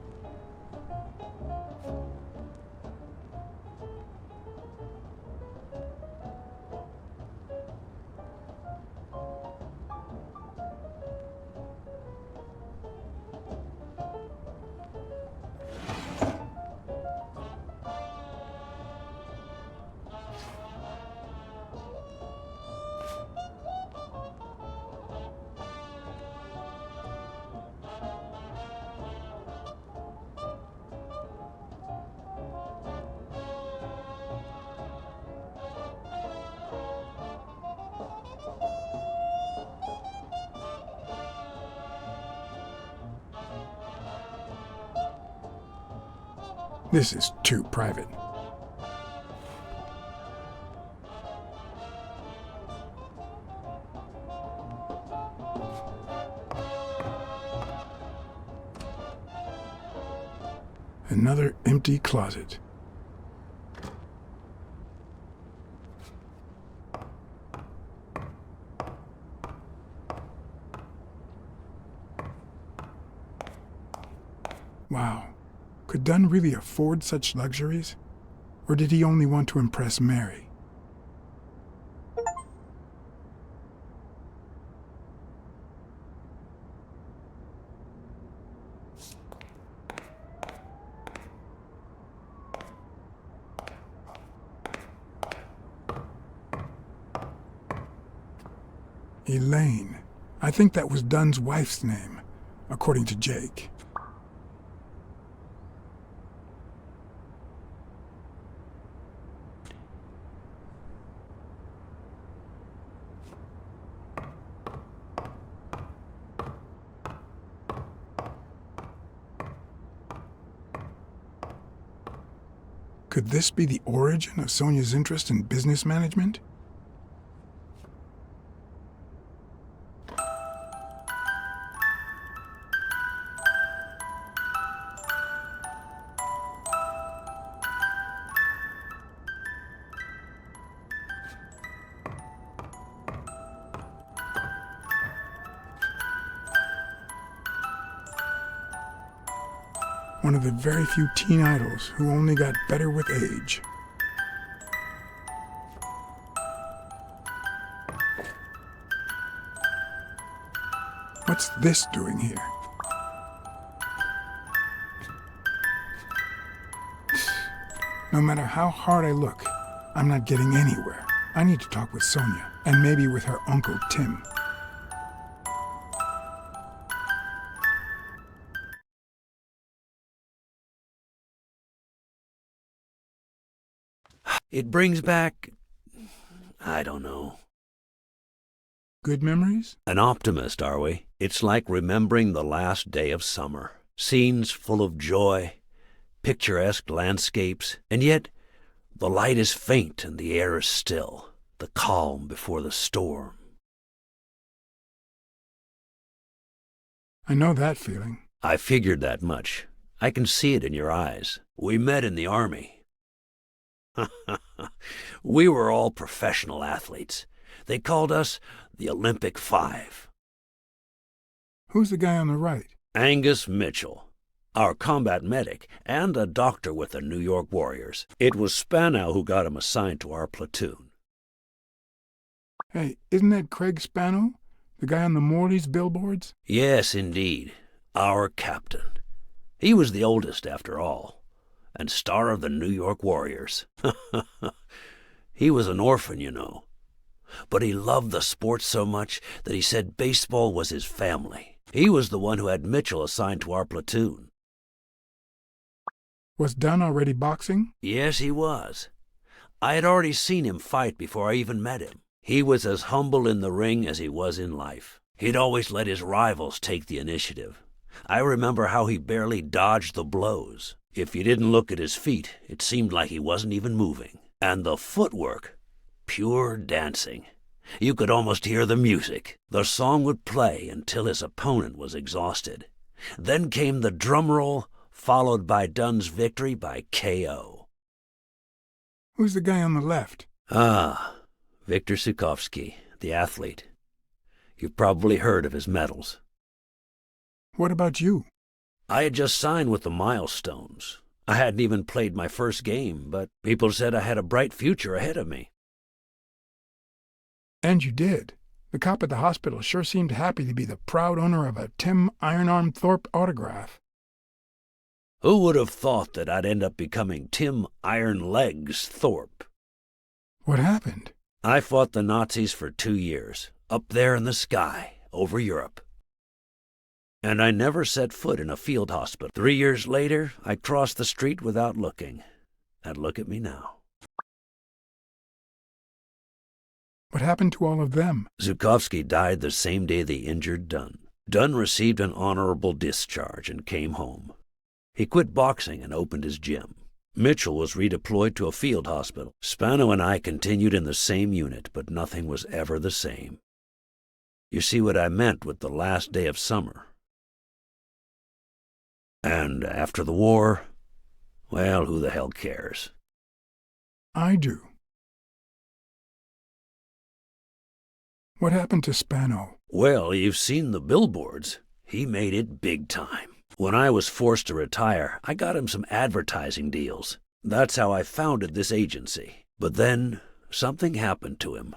Speaker 3: This is too private. Another empty closet. Wow. Could Dunn really afford such luxuries? Or did he only want to impress Mary? Elaine. I think that was Dunn's wife's name, according to Jake. Could this be the origin of Sonia's interest in business management? One of the very few teen idols who only got better with age. What's this doing here? No matter how hard I look, I'm not getting anywhere. I need to talk with Sonia, and maybe with her uncle Tim.
Speaker 13: It brings back, I don't know.
Speaker 3: Good memories?
Speaker 13: An optimist, are we? It's like remembering the last day of summer. Scenes full of joy, picturesque landscapes, and yet the light is faint and the air is still, the calm before the storm.
Speaker 3: I know that feeling.
Speaker 13: I figured that much. I can see it in your eyes. We met in the Army. We were all professional athletes. They called us the Olympic Five.
Speaker 3: Who's the guy on the right?
Speaker 13: Angus Mitchell, our combat medic, and a doctor with the New York Warriors. It was Spano who got him assigned to our platoon.
Speaker 3: Hey, isn't that Craig Spano? The guy on the Morley's billboards?
Speaker 13: Yes, indeed. Our captain. He was the oldest, after all, and star of the New York Warriors. He was an orphan, you know. But he loved the sport so much that he said baseball was his family. He was the one who had Mitchell assigned to our platoon.
Speaker 3: Was Dunn already boxing?
Speaker 13: Yes, he was. I had already seen him fight before I even met him. He was as humble in the ring as he was in life. He'd always let his rivals take the initiative. I remember how he barely dodged the blows. If you didn't look at his feet, it seemed like he wasn't even moving. And the footwork, pure dancing. You could almost hear the music. The song would play until his opponent was exhausted. Then came the drum roll, followed by Dunn's victory by KO.
Speaker 3: Who's the guy on the left?
Speaker 13: Victor Sukovsky, the athlete. You've probably heard of his medals.
Speaker 3: What about you?
Speaker 13: I had just signed with the Milestones. I hadn't even played my first game, but people said I had a bright future ahead of me.
Speaker 3: And you did. The cop at the hospital sure seemed happy to be the proud owner of a Tim Ironarm Thorpe autograph.
Speaker 13: Who would have thought that I'd end up becoming Tim Iron Legs Thorpe?
Speaker 3: What happened?
Speaker 13: I fought the Nazis for 2 years, up there in the sky, over Europe. And I never set foot in a field hospital. 3 years later, I crossed the street without looking. And look at me now.
Speaker 3: What happened to all of them?
Speaker 13: Zukovsky died the same day they injured Dunn. Dunn received an honorable discharge and came home. He quit boxing and opened his gym. Mitchell was redeployed to a field hospital. Spano and I continued in the same unit, but nothing was ever the same. You see what I meant with the last day of summer. And after the war, well, who the hell cares?
Speaker 3: I do. What happened to Spano?
Speaker 13: Well, you've seen the billboards. He made it big time. When I was forced to retire, I got him some advertising deals. That's how I founded this agency. But then, something happened to him.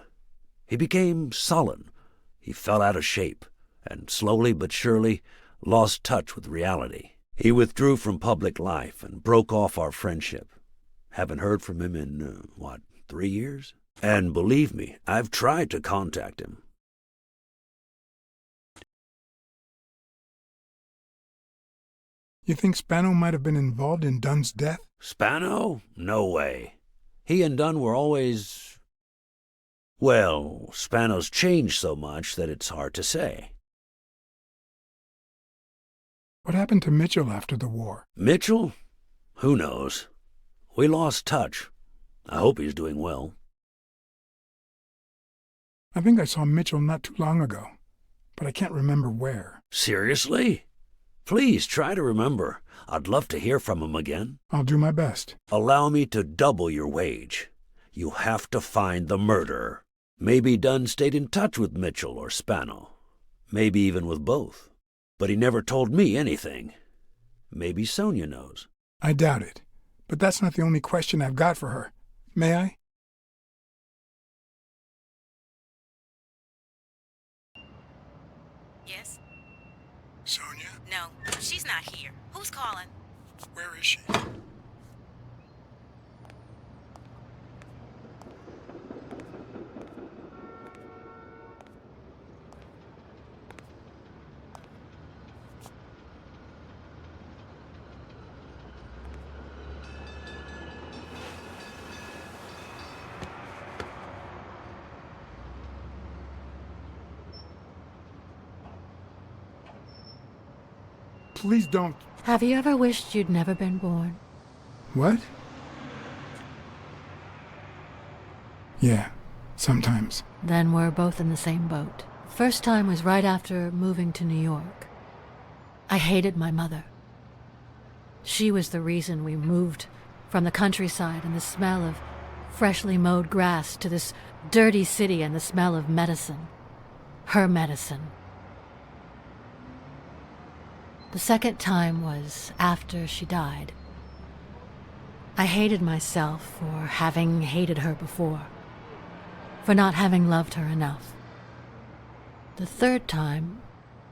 Speaker 13: He became sullen. He fell out of shape, and slowly but surely lost touch with reality. He withdrew from public life and broke off our friendship. Haven't heard from him in, 3 years? And believe me, I've tried to contact him.
Speaker 3: You think Spano might have been involved in Dunn's death?
Speaker 13: Spano? No way. He and Dunn were always... Well, Spano's changed so much that it's hard to say.
Speaker 3: What happened to Mitchell after the war?
Speaker 13: Mitchell? Who knows? We lost touch. I hope he's doing well.
Speaker 3: I think I saw Mitchell not too long ago, but I can't remember where.
Speaker 13: Seriously? Please try to remember. I'd love to hear from him again.
Speaker 3: I'll do my best.
Speaker 13: Allow me to double your wage. You have to find the murderer. Maybe Dunn stayed in touch with Mitchell or Spano. Maybe even with both. But he never told me anything. Maybe Sonia knows.
Speaker 3: I doubt it. But that's not the only question I've got for her. May I?
Speaker 9: Yes?
Speaker 3: Sonia?
Speaker 9: No, she's not here. Who's calling?
Speaker 3: Where is she? please don't.
Speaker 12: Have you ever wished you'd never been born?
Speaker 3: What? Yeah, sometimes.
Speaker 12: Then we're both in the same boat. First time was right after moving to New York. I hated my mother. She was the reason we moved from the countryside and the smell of freshly mowed grass to this dirty city and the smell of medicine. Her medicine. The second time was after she died. I hated myself for having hated her before, for not having loved her enough. The third time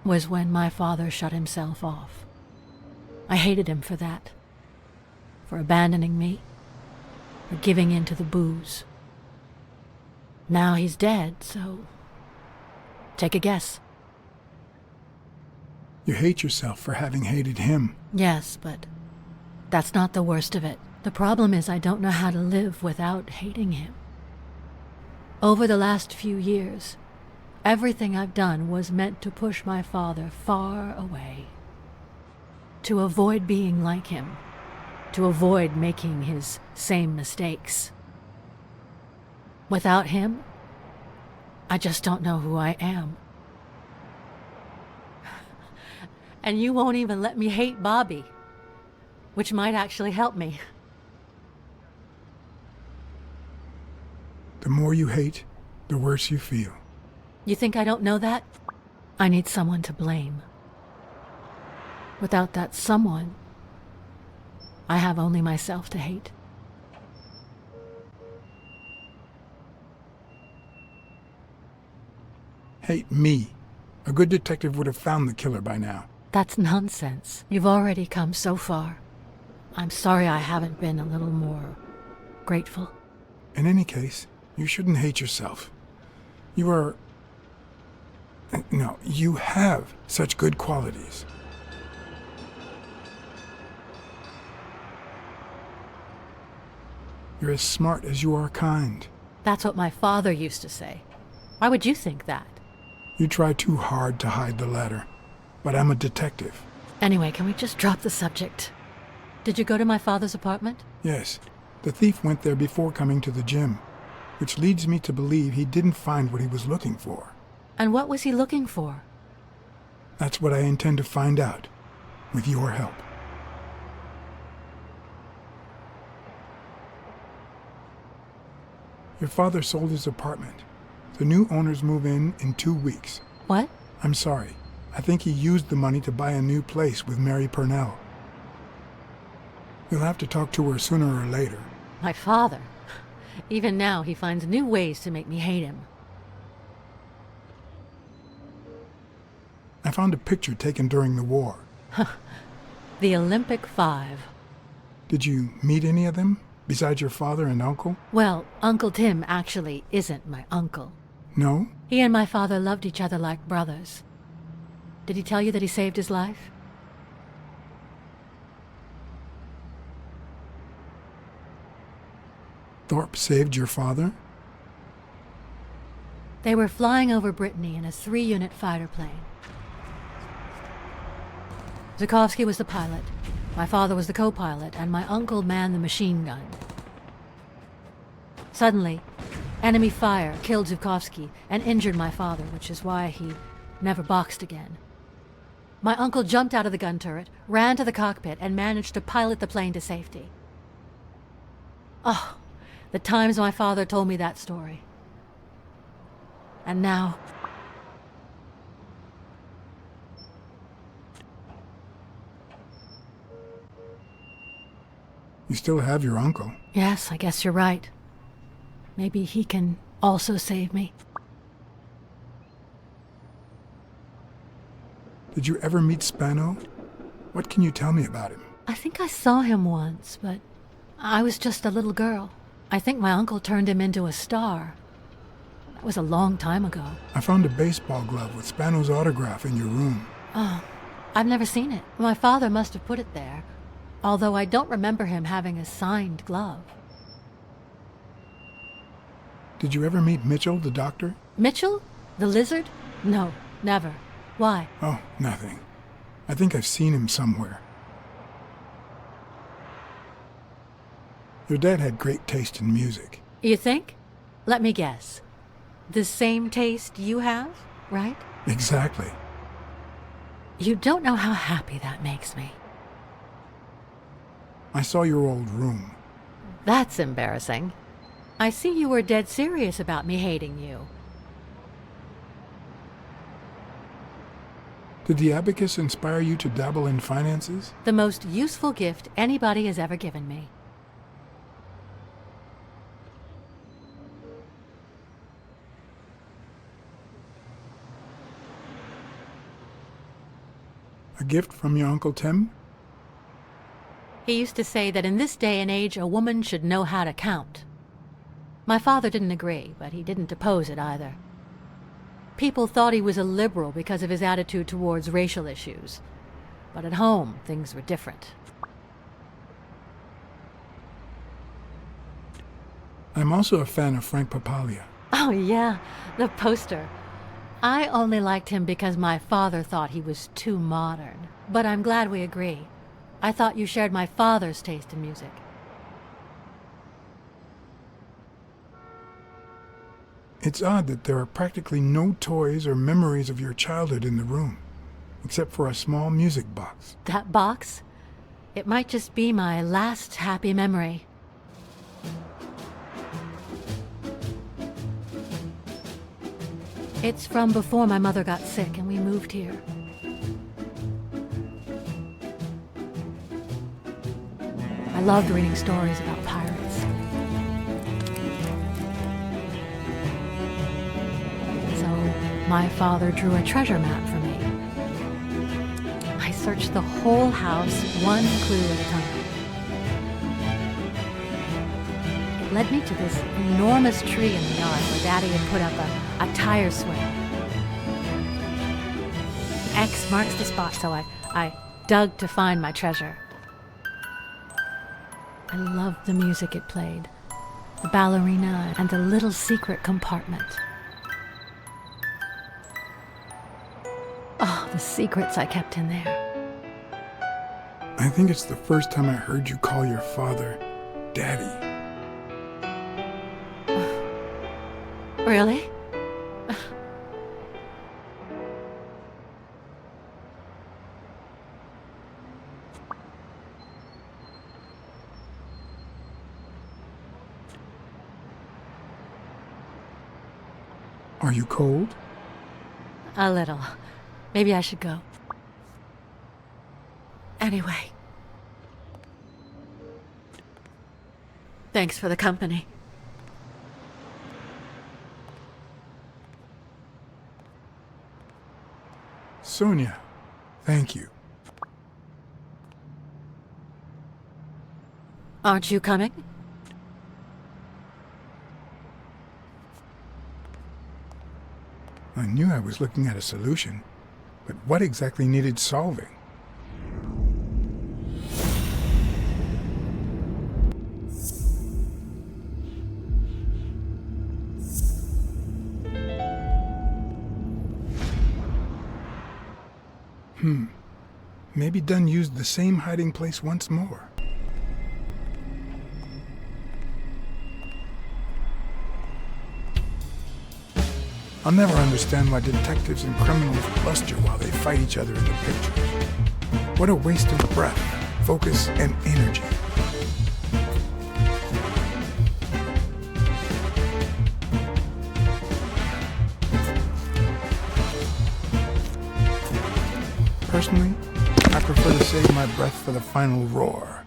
Speaker 12: was when my father shut himself off. I hated him for that, for abandoning me, for giving in to the booze. Now he's dead, so take a guess.
Speaker 3: You hate yourself for having hated him.
Speaker 12: Yes, but that's not the worst of it. The problem is I don't know how to live without hating him. Over the last few years, everything I've done was meant to push my father far away. To avoid being like him. To avoid making his same mistakes. Without him, I just don't know who I am. And you won't even let me hate Bobby, which might actually help me.
Speaker 3: The more you hate, the worse you feel.
Speaker 12: You think I don't know that? I need someone to blame. Without that someone, I have only myself to hate.
Speaker 3: Hate me. A good detective would have found the killer by now.
Speaker 12: That's nonsense. You've already come so far. I'm sorry I haven't been a little more grateful.
Speaker 3: In any case, you shouldn't hate yourself. You are... No, you have such good qualities. You're as smart as you are kind.
Speaker 12: That's what my father used to say. Why would you think that?
Speaker 3: You try too hard to hide the latter. But I'm a detective.
Speaker 12: Anyway, can we just drop the subject? Did you go to my father's apartment?
Speaker 3: Yes. The thief went there before coming to the gym, which leads me to believe he didn't find what he was looking for.
Speaker 12: And what was he looking for?
Speaker 3: That's what I intend to find out, with your help. Your father sold his apartment. The new owners move in 2 weeks.
Speaker 12: What?
Speaker 3: I'm sorry. I think he used the money to buy a new place with Mary Purnell. You'll have to talk to her sooner or later.
Speaker 12: My father. Even now, he finds new ways to make me hate him.
Speaker 3: I found a picture taken during the war.
Speaker 12: The Olympic 5.
Speaker 3: Did you meet any of them, besides your father and uncle?
Speaker 12: Well, Uncle Tim actually isn't my uncle.
Speaker 3: No?
Speaker 12: He and my father loved each other like brothers. Did he tell you that he saved his life?
Speaker 3: Thorpe saved your father?
Speaker 12: They were flying over Brittany in a 3-unit fighter plane. Zukovsky was the pilot, my father was the co-pilot, and my uncle manned the machine gun. Suddenly, enemy fire killed Zukovsky and injured my father, which is why he never boxed again. My uncle jumped out of the gun turret, ran to the cockpit, and managed to pilot the plane to safety. Oh, the times my father told me that story. And now...
Speaker 3: You still have your uncle.
Speaker 12: Yes, I guess you're right. Maybe he can also save me.
Speaker 3: Did you ever meet Spano? What can you tell me about him?
Speaker 12: I think I saw him once, but I was just a little girl. I think my uncle turned him into a star. That was a long time ago.
Speaker 3: I found a baseball glove with Spano's autograph in your room.
Speaker 12: Oh, I've never seen it. My father must have put it there, although I don't remember him having a signed glove.
Speaker 3: Did you ever meet Mitchell, the doctor?
Speaker 12: Mitchell? The lizard? No, never. Why?
Speaker 3: Oh, nothing. I think I've seen him somewhere. Your dad had great taste in music.
Speaker 12: You think? Let me guess. The same taste you have, right?
Speaker 3: Exactly.
Speaker 12: You don't know how happy that makes me.
Speaker 3: I saw your old room.
Speaker 12: That's embarrassing. I see you were dead serious about me hating you.
Speaker 3: Did the abacus inspire you to dabble in finances?
Speaker 12: The most useful gift anybody has ever given me.
Speaker 3: A gift from your Uncle Tim?
Speaker 12: He used to say that in this day and age, a woman should know how to count. My father didn't agree, but he didn't oppose it either. People thought he was a liberal because of his attitude towards racial issues. But at home, things were different.
Speaker 3: I'm also a fan of Frank Papalia.
Speaker 12: Oh yeah, the poster. I only liked him because my father thought he was too modern. But I'm glad we agree. I thought you shared my father's taste in music.
Speaker 3: It's odd that there are practically no toys or memories of your childhood in the room, except for a small music box.
Speaker 12: That box? It might just be my last happy memory. It's from before my mother got sick and we moved here. I loved reading stories about pirates. So my father drew a treasure map for me. I searched the whole house, one clue at a time. It led me to this enormous tree in the yard where Daddy had put up a tire swing. X marks the spot, so I dug to find my treasure. I loved the music it played, the ballerina and the little secret compartment. Oh, the secrets I kept in there.
Speaker 3: I think it's the first time I heard you call your father Daddy.
Speaker 12: Really?
Speaker 3: Are you cold?
Speaker 12: A little. Maybe I should go. Anyway. Thanks for the company.
Speaker 3: Sonia, thank you.
Speaker 12: Aren't you coming?
Speaker 3: I knew I was looking at a solution, but what exactly needed solving? Maybe Dunn used the same hiding place once more. I'll never understand why detectives and criminals bluster while they fight each other in the pictures. What a waste of breath, focus, and energy. Personally, I prefer to save my breath for the final roar.